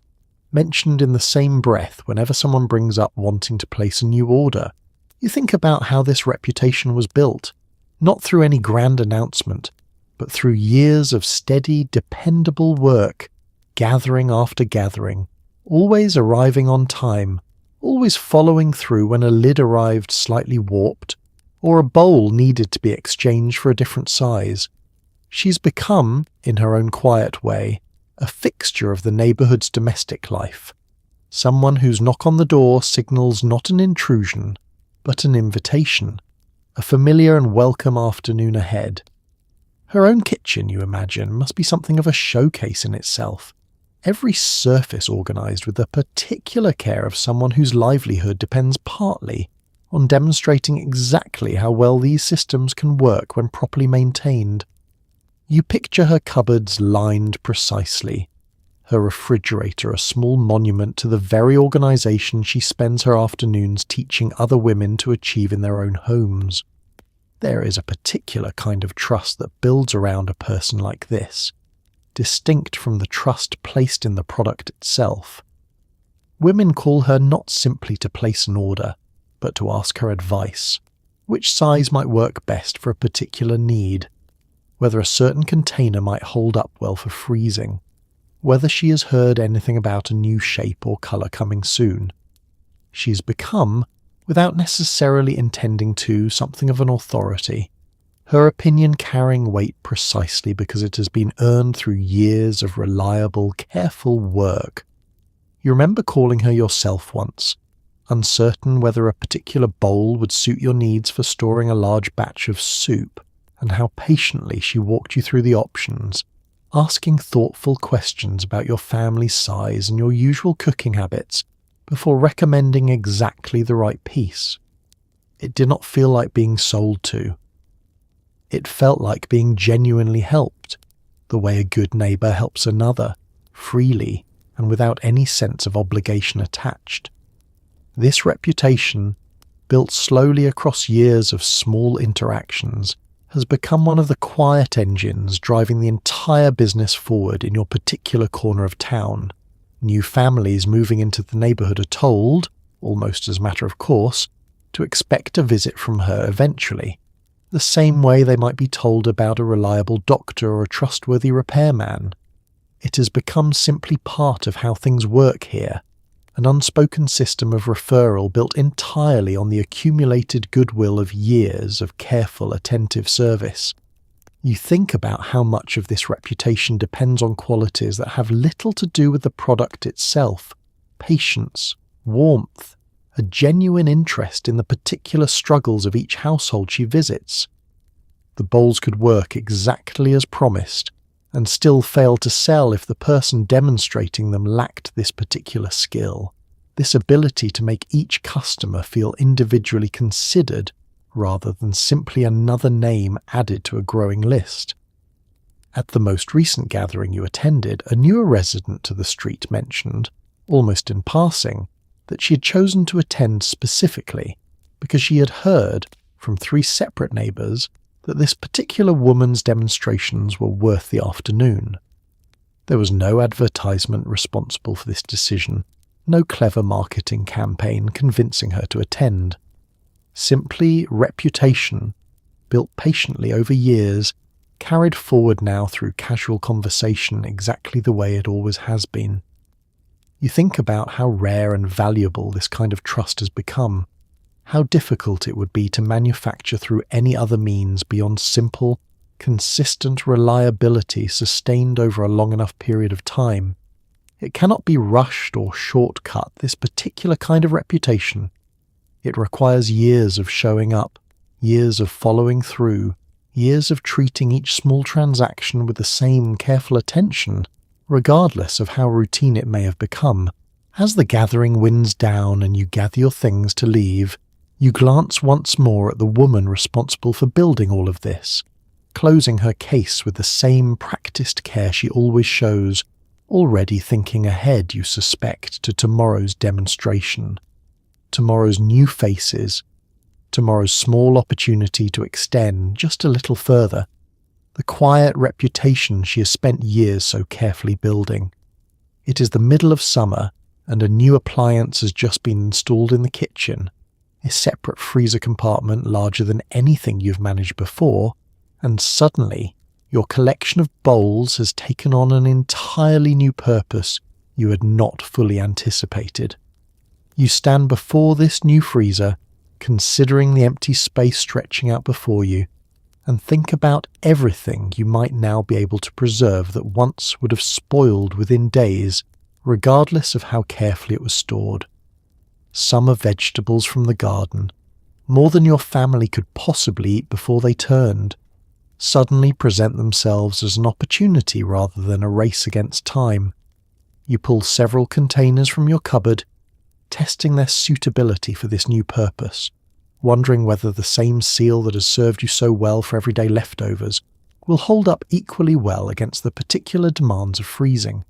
mentioned in the same breath whenever someone brings up wanting to place a new order. You think about how this reputation was built, not through any grand announcement, but through years of steady, dependable work, gathering after gathering, always arriving on time, always following through when a lid arrived slightly warped, or a bowl needed to be exchanged for a different size. She's become, in her own quiet way, a fixture of the neighbourhood's domestic life, someone whose knock on the door signals not an intrusion, but an invitation, a familiar and welcome afternoon ahead. Her own kitchen, you imagine, must be something of a showcase in itself, every surface organised with the particular care of someone whose livelihood depends partly on demonstrating exactly how well these systems can work when properly maintained. You picture her cupboards lined precisely, her refrigerator a small monument to the very organisation she spends her afternoons teaching other women to achieve in their own homes. There is a particular kind of trust that builds around a person like this, distinct from the trust placed in the product itself. Women call her not simply to place an order, but to ask her advice, which size might work best for a particular need, whether a certain container might hold up well for freezing, whether she has heard anything about a new shape or colour coming soon. She's become, without necessarily intending to, something of an authority, her opinion carrying weight precisely because it has been earned through years of reliable, careful work. You remember calling her yourself once, uncertain whether a particular bowl would suit your needs for storing a large batch of soup, and how patiently she walked you through the options, asking thoughtful questions about your family's size and your usual cooking habits before recommending exactly the right piece. It did not feel like being sold to. It felt like being genuinely helped, the way a good neighbour helps another, freely and without any sense of obligation attached. This reputation, built slowly across years of small interactions, has become one of the quiet engines driving the entire business forward in your particular corner of town. New families moving into the neighbourhood are told, almost as a matter of course, to expect a visit from her eventually, the same way they might be told about a reliable doctor or a trustworthy repairman. It has become simply part of how things work here, an unspoken system of referral built entirely on the accumulated goodwill of years of careful, attentive service. You think about how much of this reputation depends on qualities that have little to do with the product itself: patience, warmth, a genuine interest in the particular struggles of each household she visits. The bowls could work exactly as promised, and still fail to sell if the person demonstrating them lacked this particular skill, this ability to make each customer feel individually considered rather than simply another name added to a growing list. At the most recent gathering you attended, a newer resident to the street mentioned, almost in passing, that she had chosen to attend specifically because she had heard from 3 separate neighbours that this particular woman's demonstrations were worth the afternoon. There was no advertisement responsible for this decision, no clever marketing campaign convincing her to attend. Simply reputation, built patiently over years, carried forward now through casual conversation exactly the way it always has been. You think about how rare and valuable this kind of trust has become, how difficult it would be to manufacture through any other means beyond simple, consistent reliability sustained over a long enough period of time. It cannot be rushed or shortcut, this particular kind of reputation. It requires years of showing up, years of following through, years of treating each small transaction with the same careful attention, regardless of how routine it may have become. As the gathering winds down and you gather your things to leave, you glance once more at the woman responsible for building all of this, closing her case with the same practiced care she always shows, already thinking ahead, you suspect, to tomorrow's demonstration, tomorrow's new faces, tomorrow's small opportunity to extend just a little further the quiet reputation she has spent years so carefully building. It is the middle of summer, and a new appliance has just been installed in the kitchen, a separate freezer compartment larger than anything you've managed before, and suddenly your collection of bowls has taken on an entirely new purpose you had not fully anticipated. You stand before this new freezer, considering the empty space stretching out before you, and think about everything you might now be able to preserve that once would have spoiled within days, regardless of how carefully it was stored. Summer vegetables from the garden, more than your family could possibly eat before they turned, suddenly present themselves as an opportunity rather than a race against time. You pull several containers from your cupboard, testing their suitability for this new purpose, wondering whether the same seal that has served you so well for everyday leftovers will hold up equally well against the particular demands of freezing.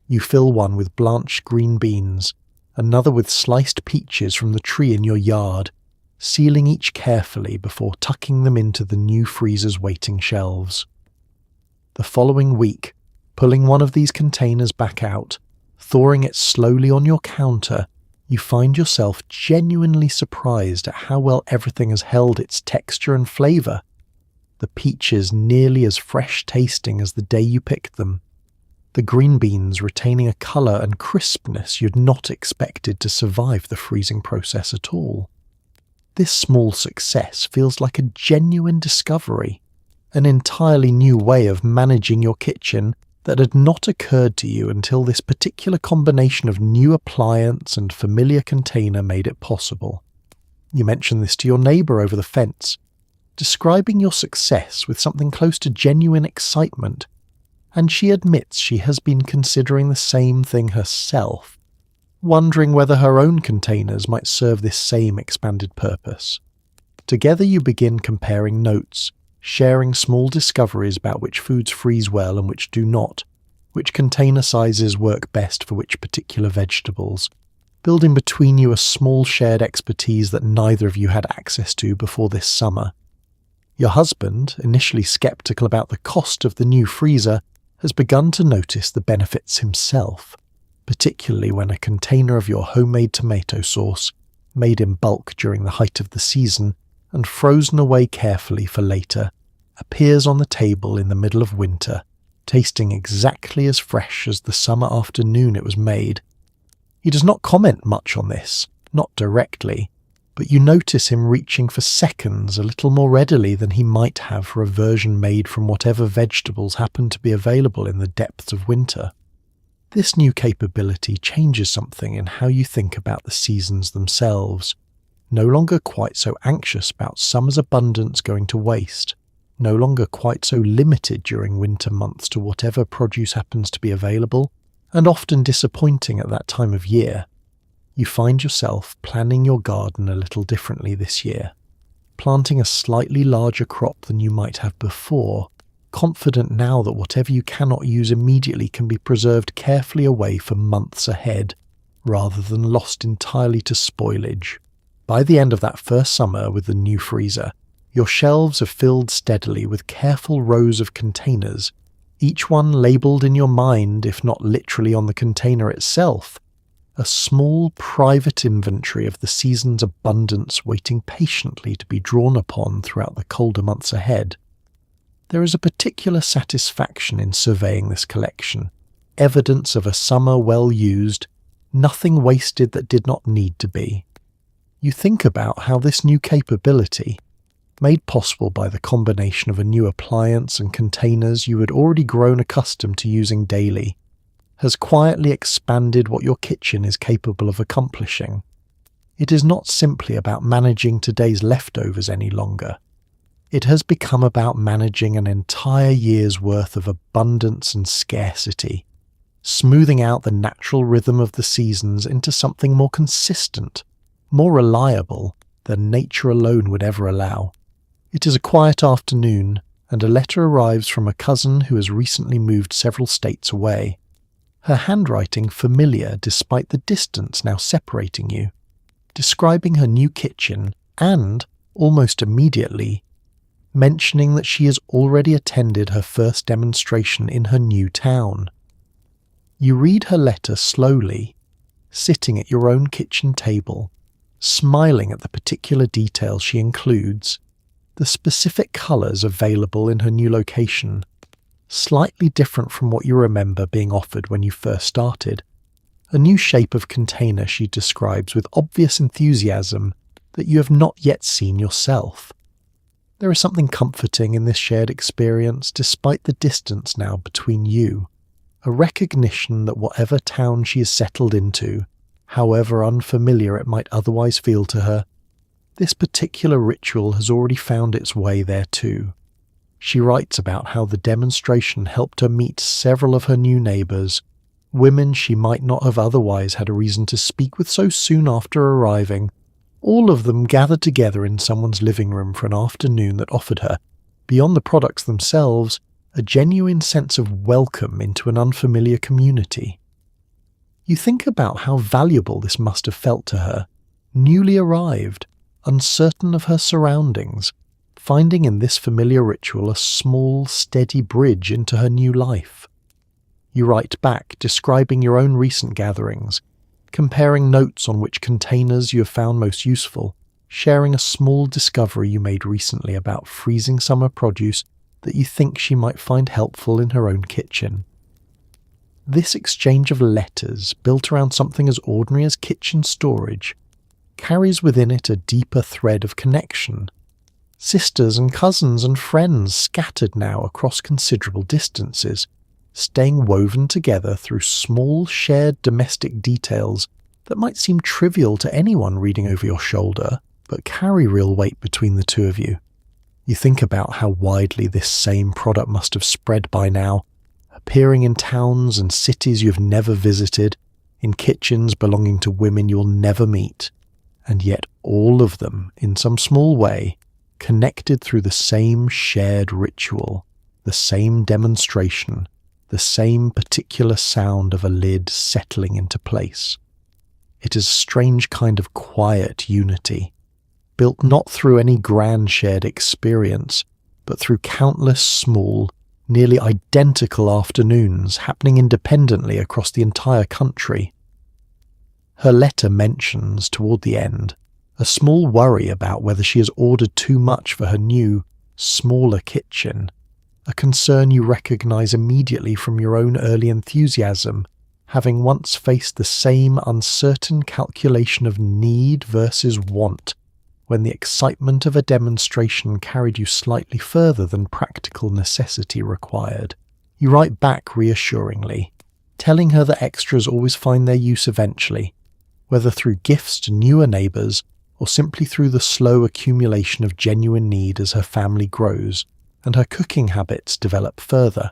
You fill one with blanched green beans, another with sliced peaches from the tree in your yard, sealing each carefully before tucking them into the new freezer's waiting shelves. The following week, pulling one of these containers back out, thawing it slowly on your counter, you find yourself genuinely surprised at how well everything has held its texture and flavour. The peaches nearly as fresh tasting as the day you picked them. The green beans retaining a colour and crispness you'd not expected to survive the freezing process at all. This small success feels like a genuine discovery, an entirely new way of managing your kitchen that had not occurred to you until this particular combination of new appliance and familiar container made it possible. You mention this to your neighbour over the fence, describing your success with something close to genuine excitement, and she admits she has been considering the same thing herself, wondering whether her own containers might serve this same expanded purpose. Together you begin comparing notes, sharing small discoveries about which foods freeze well and which do not, which container sizes work best for which particular vegetables, building between you a small shared expertise that neither of you had access to before this summer. Your husband, initially skeptical about the cost of the new freezer, has begun to notice the benefits himself, particularly when a container of your homemade tomato sauce, made in bulk during the height of the season and frozen away carefully for later, appears on the table in the middle of winter, tasting exactly as fresh as the summer afternoon it was made. He does not comment much on this, not directly, but you notice him reaching for seconds a little more readily than he might have for a version made from whatever vegetables happen to be available in the depths of winter. This new capability changes something in how you think about the seasons themselves, no longer quite so anxious about summer's abundance going to waste, no longer quite so limited during winter months to whatever produce happens to be available, and often disappointing at that time of year. You find yourself planning your garden a little differently this year, planting a slightly larger crop than you might have before, confident now that whatever you cannot use immediately can be preserved carefully away for months ahead, rather than lost entirely to spoilage. By the end of that first summer with the new freezer, your shelves are filled steadily with careful rows of containers, each one labelled in your mind, if not literally on the container itself, a small private inventory of the season's abundance waiting patiently to be drawn upon throughout the colder months ahead. There is a particular satisfaction in surveying this collection, evidence of a summer well used, nothing wasted that did not need to be. You think about how this new capability, made possible by the combination of a new appliance and containers you had already grown accustomed to using daily, has quietly expanded what your kitchen is capable of accomplishing. It is not simply about managing today's leftovers any longer. It has become about managing an entire year's worth of abundance and scarcity, smoothing out the natural rhythm of the seasons into something more consistent, more reliable than nature alone would ever allow. It is a quiet afternoon, and a letter arrives from a cousin who has recently moved several states away. Her handwriting familiar despite the distance now separating you, describing her new kitchen and, almost immediately, mentioning that she has already attended her first demonstration in her new town. You read her letter slowly, sitting at your own kitchen table, smiling at the particular details she includes, the specific colours available in her new location, slightly different from what you remember being offered when you first started, a new shape of container she describes with obvious enthusiasm that you have not yet seen yourself. There is something comforting in this shared experience despite the distance now between you, a recognition that whatever town she is settled into, however unfamiliar it might otherwise feel to her, this particular ritual has already found its way there too. She writes about how the demonstration helped her meet several of her new neighbours, women she might not have otherwise had a reason to speak with so soon after arriving, all of them gathered together in someone's living room for an afternoon that offered her, beyond the products themselves, a genuine sense of welcome into an unfamiliar community. You think about how valuable this must have felt to her, newly arrived, uncertain of her surroundings, finding in this familiar ritual a small, steady bridge into her new life. You write back, describing your own recent gatherings, comparing notes on which containers you have found most useful, sharing a small discovery you made recently about freezing summer produce that you think she might find helpful in her own kitchen. This exchange of letters, built around something as ordinary as kitchen storage, carries within it a deeper thread of connection. Sisters and cousins and friends scattered now across considerable distances, staying woven together through small shared domestic details that might seem trivial to anyone reading over your shoulder, but carry real weight between the two of you. You think about how widely this same product must have spread by now, appearing in towns and cities you've never visited, in kitchens belonging to women you'll never meet, and yet all of them, in some small way, connected through the same shared ritual, the same demonstration, the same particular sound of a lid settling into place. It is a strange kind of quiet unity, built not through any grand shared experience, but through countless small, nearly identical afternoons happening independently across the entire country. Her letter mentions, toward the end, a small worry about whether she has ordered too much for her new, smaller kitchen, a concern you recognise immediately from your own early enthusiasm, having once faced the same uncertain calculation of need versus want, when the excitement of a demonstration carried you slightly further than practical necessity required. You write back reassuringly, telling her that extras always find their use eventually, whether through gifts to newer neighbours or simply through the slow accumulation of genuine need as her family grows and her cooking habits develop further.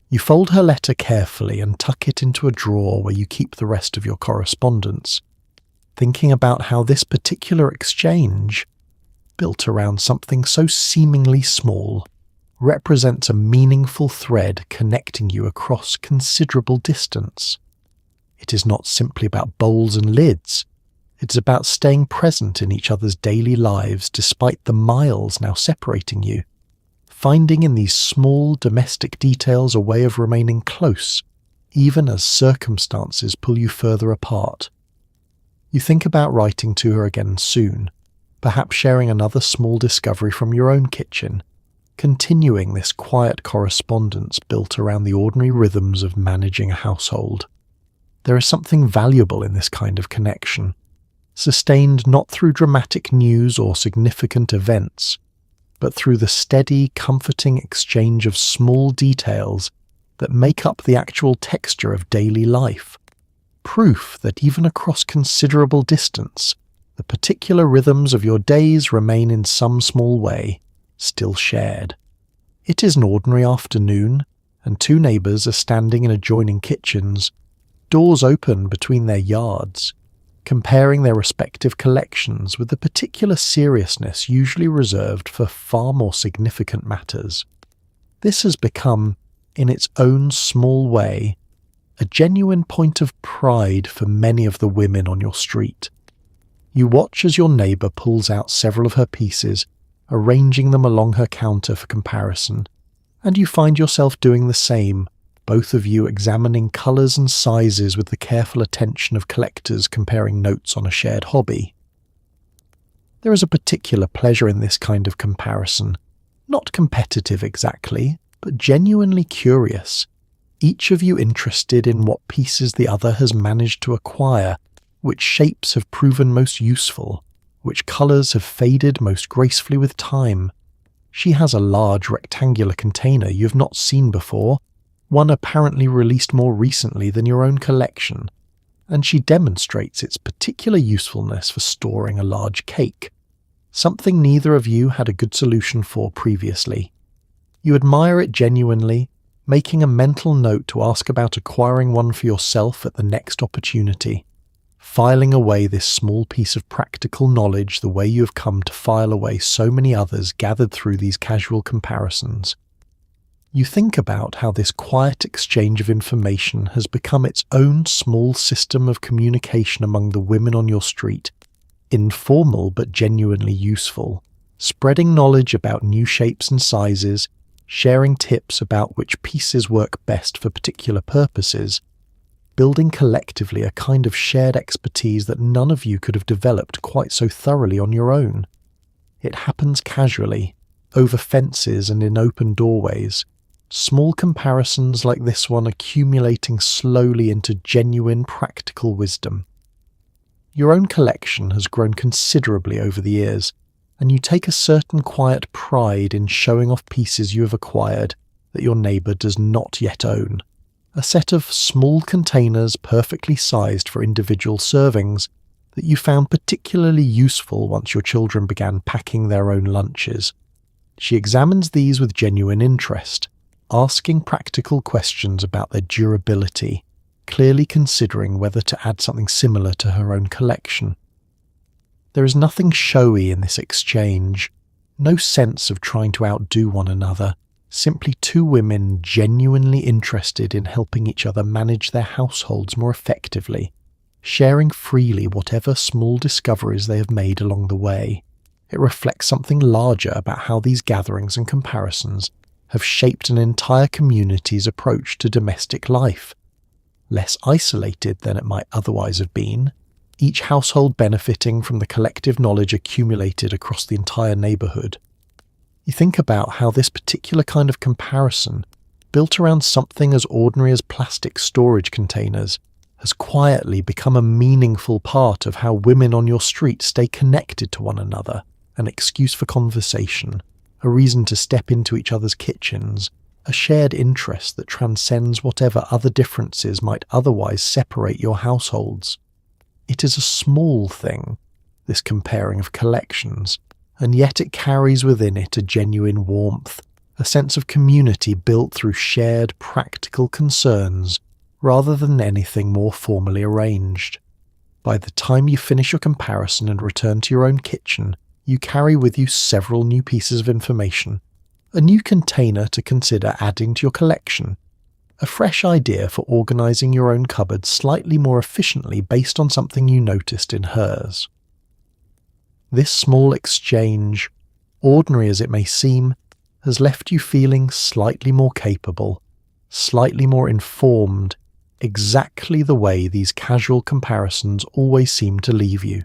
You fold her letter carefully and tuck it into a drawer where you keep the rest of your correspondence, thinking about how this particular exchange, built around something so seemingly small, represents a meaningful thread connecting you across considerable distance. It is not simply about bowls and lids. It is about staying present in each other's daily lives despite the miles now separating you, finding in these small domestic details a way of remaining close, even as circumstances pull you further apart. You think about writing to her again soon, perhaps sharing another small discovery from your own kitchen, continuing this quiet correspondence built around the ordinary rhythms of managing a household. There is something valuable in this kind of connection, sustained not through dramatic news or significant events, but through the steady, comforting exchange of small details that make up the actual texture of daily life. Proof that even across considerable distance, the particular rhythms of your days remain in some small way still shared. It is an ordinary afternoon, and two neighbours are standing in adjoining kitchens, doors open between their yards, comparing their respective collections with the particular seriousness usually reserved for far more significant matters. This has become, in its own small way, a genuine point of pride for many of the women on your street. You watch as your neighbour pulls out several of her pieces, arranging them along her counter for comparison, and you find yourself doing the same, both of you examining colours and sizes with the careful attention of collectors comparing notes on a shared hobby. There is a particular pleasure in this kind of comparison, not competitive exactly, but genuinely curious, each of you interested in what pieces the other has managed to acquire, which shapes have proven most useful, which colours have faded most gracefully with time. She has a large rectangular container you have not seen before, one apparently released more recently than your own collection, and she demonstrates its particular usefulness for storing a large cake, something neither of you had a good solution for previously. You admire it genuinely, making a mental note to ask about acquiring one for yourself at the next opportunity, filing away this small piece of practical knowledge the way you have come to file away so many others gathered through these casual comparisons. You think about how this quiet exchange of information has become its own small system of communication among the women on your street, informal but genuinely useful, spreading knowledge about new shapes and sizes, sharing tips about which pieces work best for particular purposes, building collectively a kind of shared expertise that none of you could have developed quite so thoroughly on your own. It happens casually, over fences and in open doorways, small comparisons like this one accumulating slowly into genuine practical wisdom. Your own collection has grown considerably over the years, and you take a certain quiet pride in showing off pieces you have acquired that your neighbour does not yet own. A set of small containers perfectly sized for individual servings that you found particularly useful once your children began packing their own lunches. She examines these with genuine interest, asking practical questions about their durability, clearly considering whether to add something similar to her own collection. There is nothing showy in this exchange, no sense of trying to outdo one another, simply two women genuinely interested in helping each other manage their households more effectively, sharing freely whatever small discoveries they have made along the way. It reflects something larger about how these gatherings and comparisons have shaped an entire community's approach to domestic life. Less isolated than it might otherwise have been, each household benefiting from the collective knowledge accumulated across the entire neighbourhood. You think about how this particular kind of comparison, built around something as ordinary as plastic storage containers, has quietly become a meaningful part of how women on your street stay connected to one another, an excuse for conversation, a reason to step into each other's kitchens, a shared interest that transcends whatever other differences might otherwise separate your households. It is a small thing, this comparing of collections, and yet it carries within it a genuine warmth, a sense of community built through shared practical concerns rather than anything more formally arranged. By the time you finish your comparison and return to your own kitchen, you carry with you several new pieces of information, a new container to consider adding to your collection, a fresh idea for organising your own cupboard slightly more efficiently based on something you noticed in hers. This small exchange, ordinary as it may seem, has left you feeling slightly more capable, slightly more informed, exactly the way these casual comparisons always seem to leave you.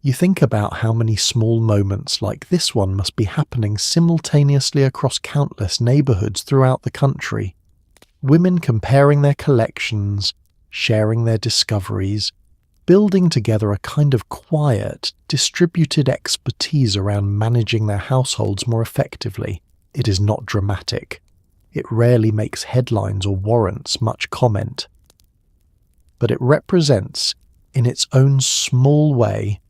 You think about how many small moments like this one must be happening simultaneously across countless neighbourhoods throughout the country. Women comparing their collections, sharing their discoveries, building together a kind of quiet, distributed expertise around managing their households more effectively. It is not dramatic. It rarely makes headlines or warrants much comment. But it represents, in its own small way,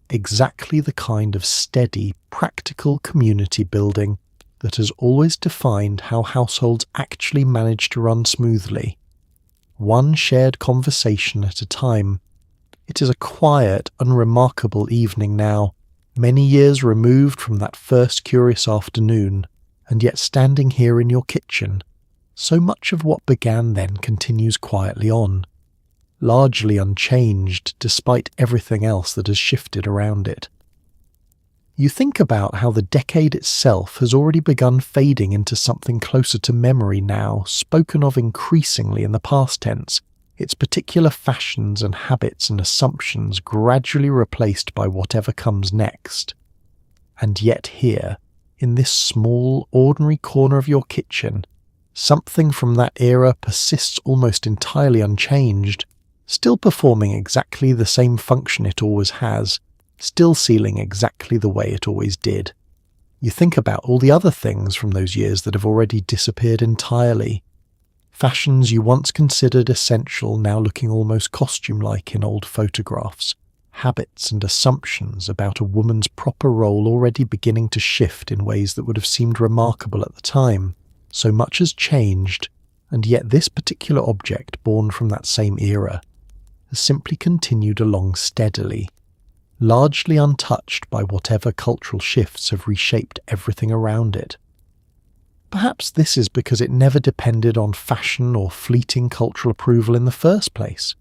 exactly the kind of steady, practical community building that has always defined how households actually manage to run smoothly. One shared conversation at a time. It is a quiet, unremarkable evening now, many years removed from that first curious afternoon, and yet standing here in your kitchen, so much of what began then continues quietly on, largely unchanged despite everything else that has shifted around it. You think about how the decade itself has already begun fading into something closer to memory now, spoken of increasingly in the past tense, its particular fashions and habits and assumptions gradually replaced by whatever comes next. And yet here, in this small, ordinary corner of your kitchen, something from that era persists almost entirely unchanged, still performing exactly the same function it always has, still sealing exactly the way it always did. You think about all the other things from those years that have already disappeared entirely. Fashions you once considered essential now looking almost costume-like in old photographs. Habits and assumptions about a woman's proper role already beginning to shift in ways that would have seemed remarkable at the time. So much has changed, and yet this particular object born from that same era has simply continued along steadily, largely untouched by whatever cultural shifts have reshaped everything around it. Perhaps this is because it never depended on fashion or fleeting cultural approval in the first place.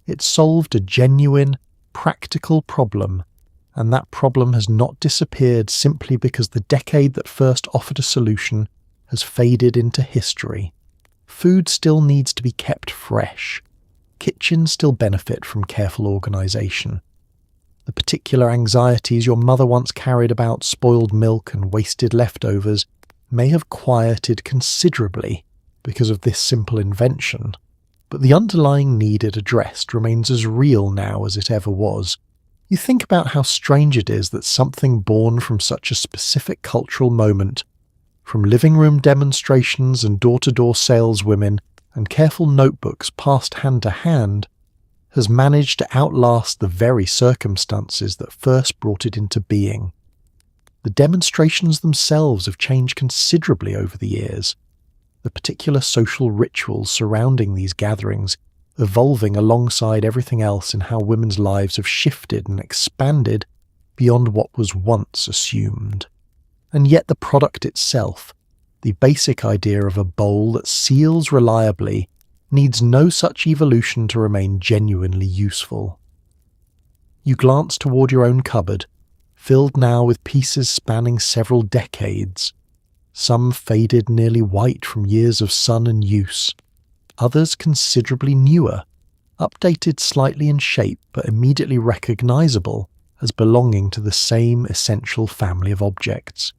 It solved a genuine, practical problem, and that problem has not disappeared simply because the decade that first offered a solution has faded into history. Food still needs to be kept fresh. Kitchens still benefit from careful organisation. The particular anxieties your mother once carried about spoiled milk and wasted leftovers may have quieted considerably because of this simple invention, but the underlying need it addressed remains as real now as it ever was. You think about how strange it is that something born from such a specific cultural moment, from living room demonstrations and door-to-door saleswomen and careful notebooks passed hand to hand, has managed to outlast the very circumstances that first brought it into being. The demonstrations themselves have changed considerably over the years, the particular social rituals surrounding these gatherings evolving alongside everything else in how women's lives have shifted and expanded beyond what was once assumed. And yet the product itself, the basic idea of a bowl that seals reliably, needs no such evolution to remain genuinely useful. You glance toward your own cupboard, filled now with pieces spanning several decades, some faded nearly white from years of sun and use, others considerably newer, updated slightly in shape but immediately recognizable as belonging to the same essential family of objects.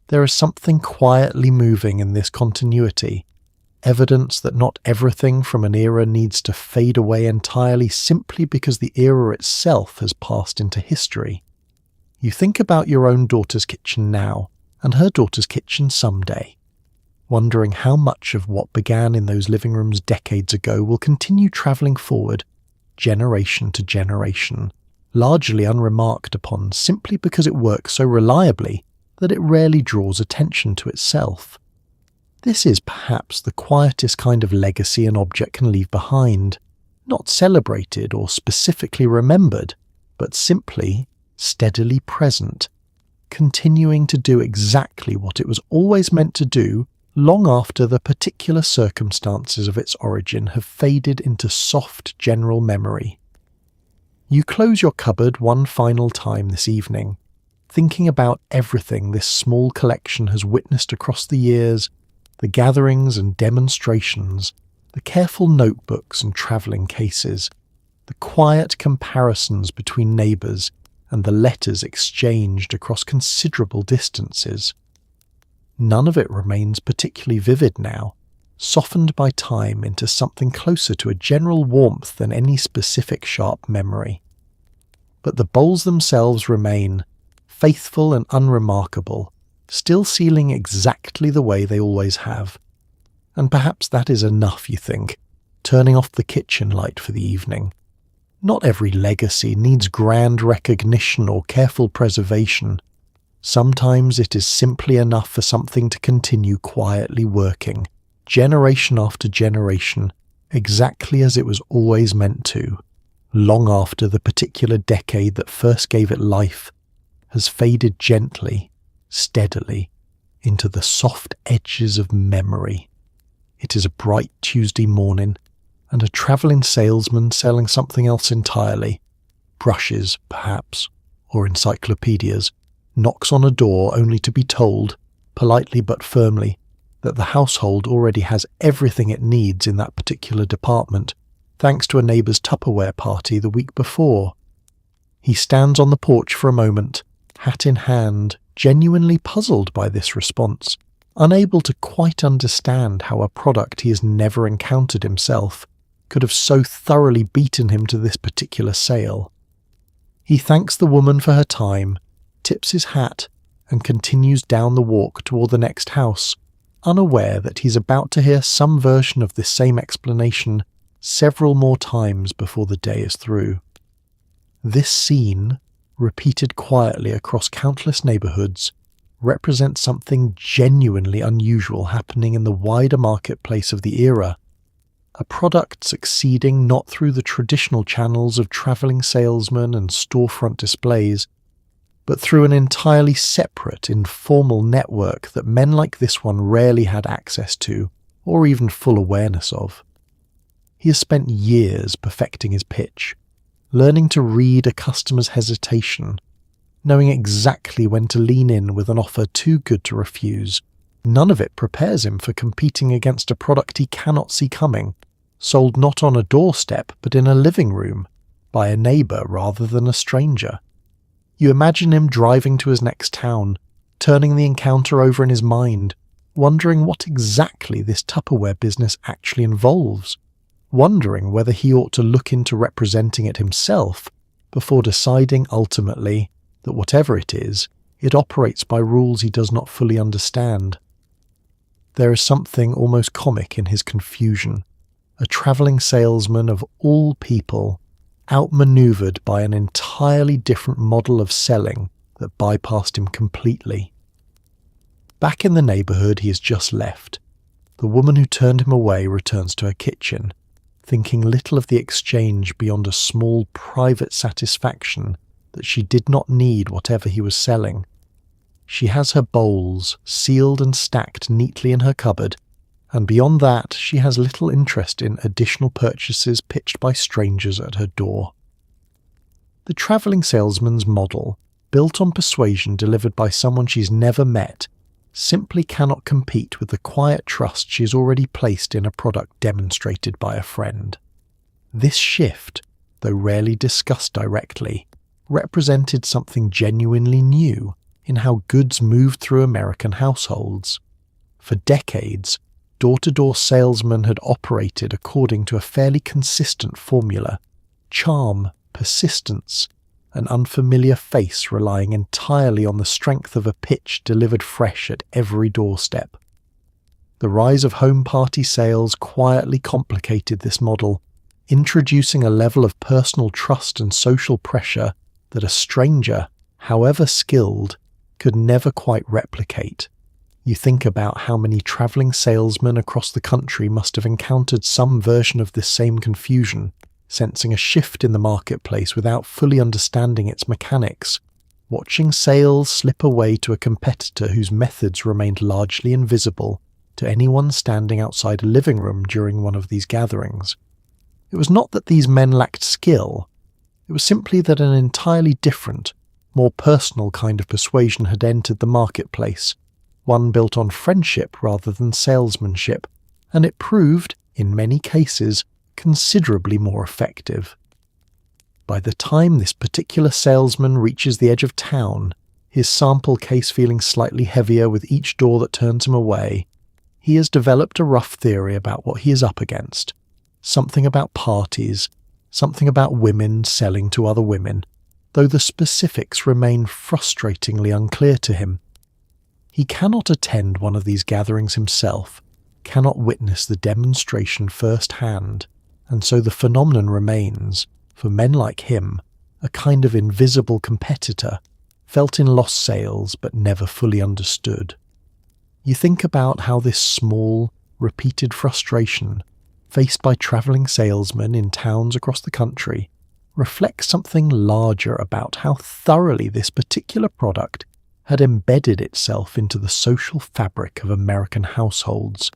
There is something quietly moving in this continuity, evidence that not everything from an era needs to fade away entirely simply because the era itself has passed into history. You think about your own daughter's kitchen now, and her daughter's kitchen someday, wondering how much of what began in those living rooms decades ago will continue travelling forward, generation to generation, largely unremarked upon simply because it works so reliably that it rarely draws attention to itself. This is perhaps the quietest kind of legacy an object can leave behind, not celebrated or specifically remembered, but simply, steadily present, continuing to do exactly what it was always meant to do long after the particular circumstances of its origin have faded into soft general memory. You close your cupboard one final time this evening, thinking about everything this small collection has witnessed across the years, the gatherings and demonstrations, the careful notebooks and travelling cases, the quiet comparisons between neighbours, and the letters exchanged across considerable distances. None of it remains particularly vivid now, softened by time into something closer to a general warmth than any specific sharp memory. But the bowls themselves remain, faithful and unremarkable, still sealing exactly the way they always have. And perhaps that is enough, you think, turning off the kitchen light for the evening. Not every legacy needs grand recognition or careful preservation. Sometimes it is simply enough for something to continue quietly working, generation after generation, exactly as it was always meant to, long after the particular decade that first gave it life has faded gently, steadily, into the soft edges of memory. It is a bright Tuesday morning, and a travelling salesman selling something else entirely, brushes perhaps, or encyclopedias, knocks on a door only to be told, politely but firmly, that the household already has everything it needs in that particular department, thanks to a neighbour's Tupperware party the week before. He stands on the porch for a moment, hat in hand, genuinely puzzled by this response, unable to quite understand how a product he has never encountered himself could have so thoroughly beaten him to this particular sale. He thanks the woman for her time, tips his hat, and continues down the walk toward the next house, unaware that he's about to hear some version of this same explanation several more times before the day is through. This scene, repeated quietly across countless neighbourhoods, represents something genuinely unusual happening in the wider marketplace of the era. A product succeeding not through the traditional channels of travelling salesmen and storefront displays, but through an entirely separate, informal network that men like this one rarely had access to, or even full awareness of. He has spent years perfecting his pitch, learning to read a customer's hesitation, knowing exactly when to lean in with an offer too good to refuse. None of it prepares him for competing against a product he cannot see coming, sold not on a doorstep but in a living room, by a neighbour rather than a stranger. You imagine him driving to his next town, turning the encounter over in his mind, wondering what exactly this Tupperware business actually involves, wondering whether he ought to look into representing it himself before deciding ultimately that whatever it is, it operates by rules he does not fully understand. There is something almost comic in his confusion. A travelling salesman of all people, outmanoeuvred by an entirely different model of selling that bypassed him completely. Back in the neighbourhood he has just left, the woman who turned him away returns to her kitchen, thinking little of the exchange beyond a small private satisfaction that she did not need whatever he was selling. She has her bowls sealed and stacked neatly in her cupboard, and beyond that she has little interest in additional purchases pitched by strangers at her door. The travelling salesman's model, built on persuasion delivered by someone she's never met, simply cannot compete with the quiet trust she has already placed in a product demonstrated by a friend. This shift, though rarely discussed directly, represented something genuinely new in how goods moved through American households. For decades, door-to-door salesmen had operated according to a fairly consistent formula: charm, persistence, an unfamiliar face relying entirely on the strength of a pitch delivered fresh at every doorstep. The rise of home party sales quietly complicated this model, introducing a level of personal trust and social pressure that a stranger, however skilled, could never quite replicate. You think about how many travelling salesmen across the country must have encountered some version of this same confusion, sensing a shift in the marketplace without fully understanding its mechanics, watching sales slip away to a competitor whose methods remained largely invisible to anyone standing outside a living room during one of these gatherings. It was not that these men lacked skill, it was simply that an entirely different, more personal kind of persuasion had entered the marketplace, one built on friendship rather than salesmanship, and it proved, in many cases, considerably more effective. By the time this particular salesman reaches the edge of town, his sample case feeling slightly heavier with each door that turns him away, he has developed a rough theory about what he is up against. Something about parties, something about women selling to other women, though the specifics remain frustratingly unclear to him. He cannot attend one of these gatherings himself, cannot witness the demonstration firsthand, and so the phenomenon remains, for men like him, a kind of invisible competitor, felt in lost sales but never fully understood. You think about how this small, repeated frustration, faced by travelling salesmen in towns across the country, reflects something larger about how thoroughly this particular product had embedded itself into the social fabric of American households,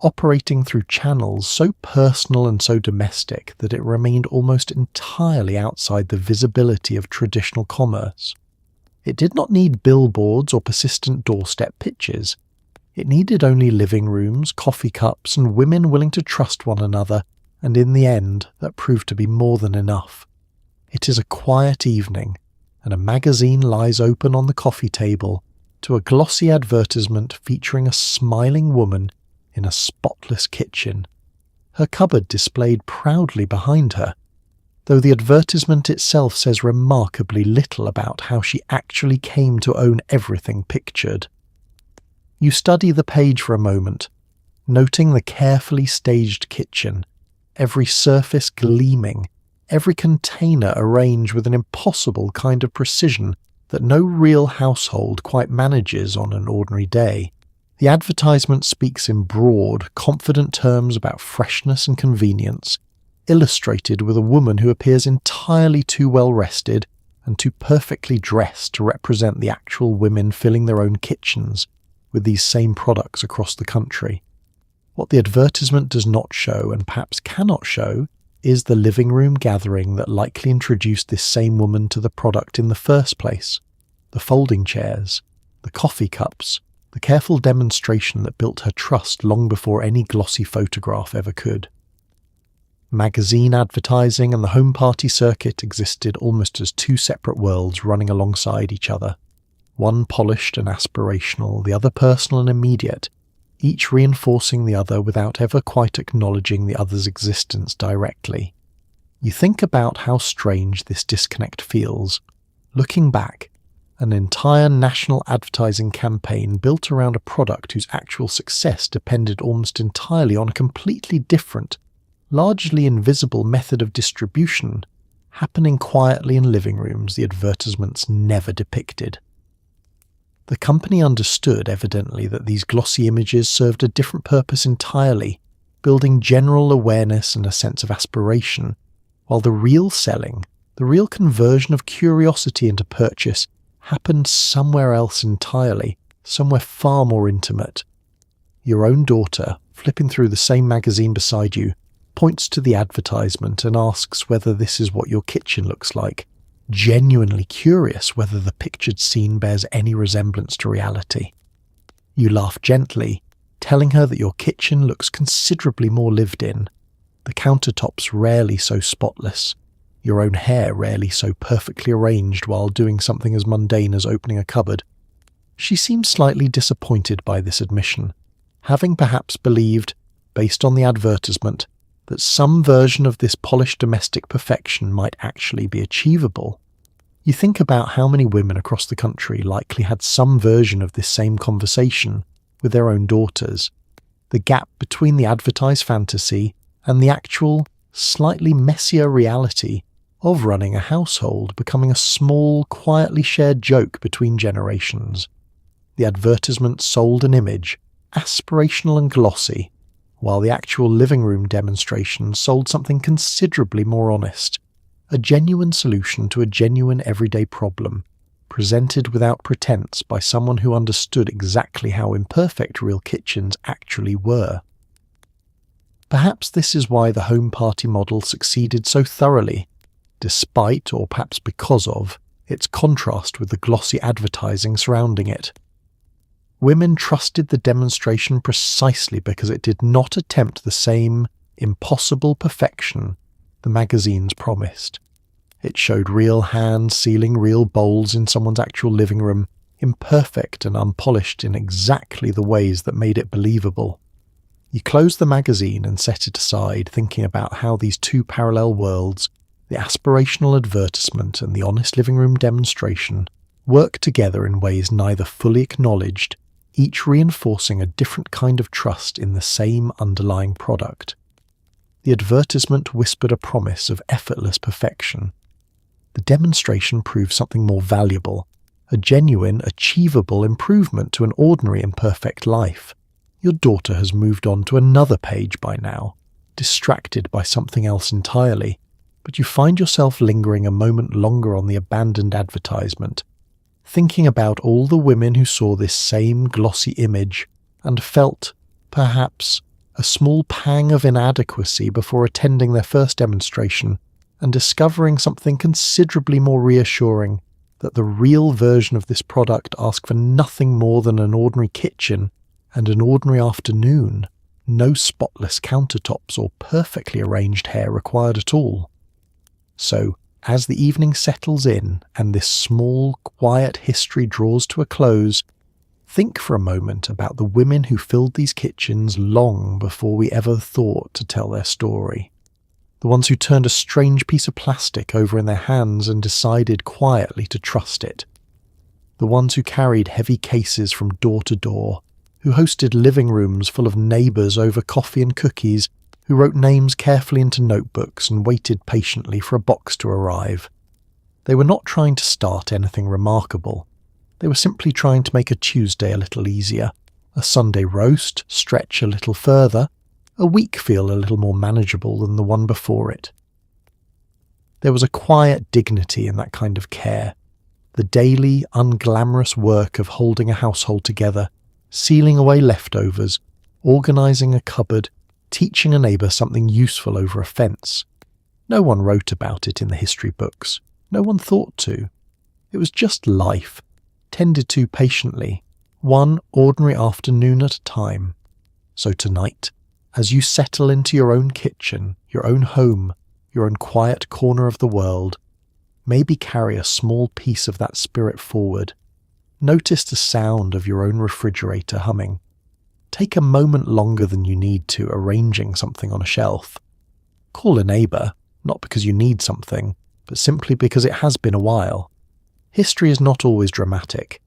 operating through channels so personal and so domestic that it remained almost entirely outside the visibility of traditional commerce. It did not need billboards or persistent doorstep pitches. It needed only living rooms, coffee cups, and women willing to trust one another, and in the end, that proved to be more than enough. It is a quiet evening, and a magazine lies open on the coffee table to a glossy advertisement featuring a smiling woman in a spotless kitchen, her cupboard displayed proudly behind her, though the advertisement itself says remarkably little about how she actually came to own everything pictured. You study the page for a moment, noting the carefully staged kitchen, every surface gleaming, every container arranged with an impossible kind of precision that no real household quite manages on an ordinary day. The advertisement speaks in broad, confident terms about freshness and convenience, illustrated with a woman who appears entirely too well rested and too perfectly dressed to represent the actual women filling their own kitchens with these same products across the country. What the advertisement does not show, and perhaps cannot show, is the living room gathering that likely introduced this same woman to the product in the first place. The folding chairs, the coffee cups, the careful demonstration that built her trust long before any glossy photograph ever could. Magazine advertising and the home party circuit existed almost as two separate worlds running alongside each other. One polished and aspirational, the other personal and immediate, each reinforcing the other without ever quite acknowledging the other's existence directly. You think about how strange this disconnect feels. Looking back, an entire national advertising campaign built around a product whose actual success depended almost entirely on a completely different, largely invisible method of distribution, happening quietly in living rooms the advertisements never depicted. The company understood, evidently, that these glossy images served a different purpose entirely, building general awareness and a sense of aspiration, while the real selling, the real conversion of curiosity into purchase, happened somewhere else entirely, somewhere far more intimate. Your own daughter, flipping through the same magazine beside you, points to the advertisement and asks whether this is what your kitchen looks like, genuinely curious whether the pictured scene bears any resemblance to reality. You laugh gently, telling her that your kitchen looks considerably more lived in, the countertops rarely so spotless, your own hair rarely so perfectly arranged while doing something as mundane as opening a cupboard. She seems slightly disappointed by this admission, having perhaps believed, based on the advertisement, that some version of this polished domestic perfection might actually be achievable. You think about how many women across the country likely had some version of this same conversation with their own daughters. The gap between the advertised fantasy and the actual, slightly messier reality of running a household becoming a small, quietly shared joke between generations. The advertisement sold an image, aspirational and glossy, while the actual living room demonstration sold something considerably more honest, a genuine solution to a genuine everyday problem, presented without pretense by someone who understood exactly how imperfect real kitchens actually were. Perhaps this is why the home party model succeeded so thoroughly, despite, or perhaps because of, its contrast with the glossy advertising surrounding it. Women trusted the demonstration precisely because it did not attempt the same impossible perfection the magazines promised. It showed real hands sealing real bowls in someone's actual living room, imperfect and unpolished in exactly the ways that made it believable. You closed the magazine and set it aside, thinking about how these two parallel worlds, the aspirational advertisement and the honest living room demonstration, work together in ways neither fully acknowledged, each reinforcing a different kind of trust in the same underlying product. The advertisement whispered a promise of effortless perfection. The demonstration proved something more valuable, a genuine, achievable improvement to an ordinary imperfect life. Your daughter has moved on to another page by now, distracted by something else entirely, but you find yourself lingering a moment longer on the abandoned advertisement, thinking about all the women who saw this same glossy image and felt, perhaps, a small pang of inadequacy before attending their first demonstration and discovering something considerably more reassuring, that the real version of this product asked for nothing more than an ordinary kitchen and an ordinary afternoon, no spotless countertops or perfectly arranged hair required at all. So, as the evening settles in and this small, quiet history draws to a close, think for a moment about the women who filled these kitchens long before we ever thought to tell their story. The ones who turned a strange piece of plastic over in their hands and decided quietly to trust it. The ones who carried heavy cases from door to door, who hosted living rooms full of neighbours over coffee and cookies, who wrote names carefully into notebooks and waited patiently for a box to arrive. They were not trying to start anything remarkable. They were simply trying to make a Tuesday a little easier, a Sunday roast stretch a little further, a week feel a little more manageable than the one before it. There was a quiet dignity in that kind of care, the daily, unglamorous work of holding a household together, sealing away leftovers, organising a cupboard, teaching a neighbour something useful over a fence. No one wrote about it in the history books. No one thought to. It was just life, tended to patiently, one ordinary afternoon at a time. So tonight, as you settle into your own kitchen, your own home, your own quiet corner of the world, maybe carry a small piece of that spirit forward. Notice the sound of your own refrigerator humming. Take a moment longer than you need to arranging something on a shelf. Call a neighbour, not because you need something, but simply because it has been a while. History is not always dramatic.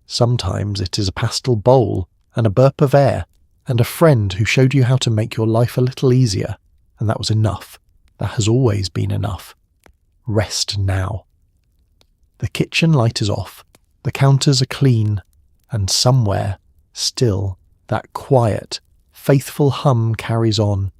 Sometimes it is a pastel bowl and a burp of air and a friend who showed you how to make your life a little easier, and that was enough. That has always been enough. Rest now. The kitchen light is off, the counters are clean, and somewhere, still, that quiet, faithful hum carries on,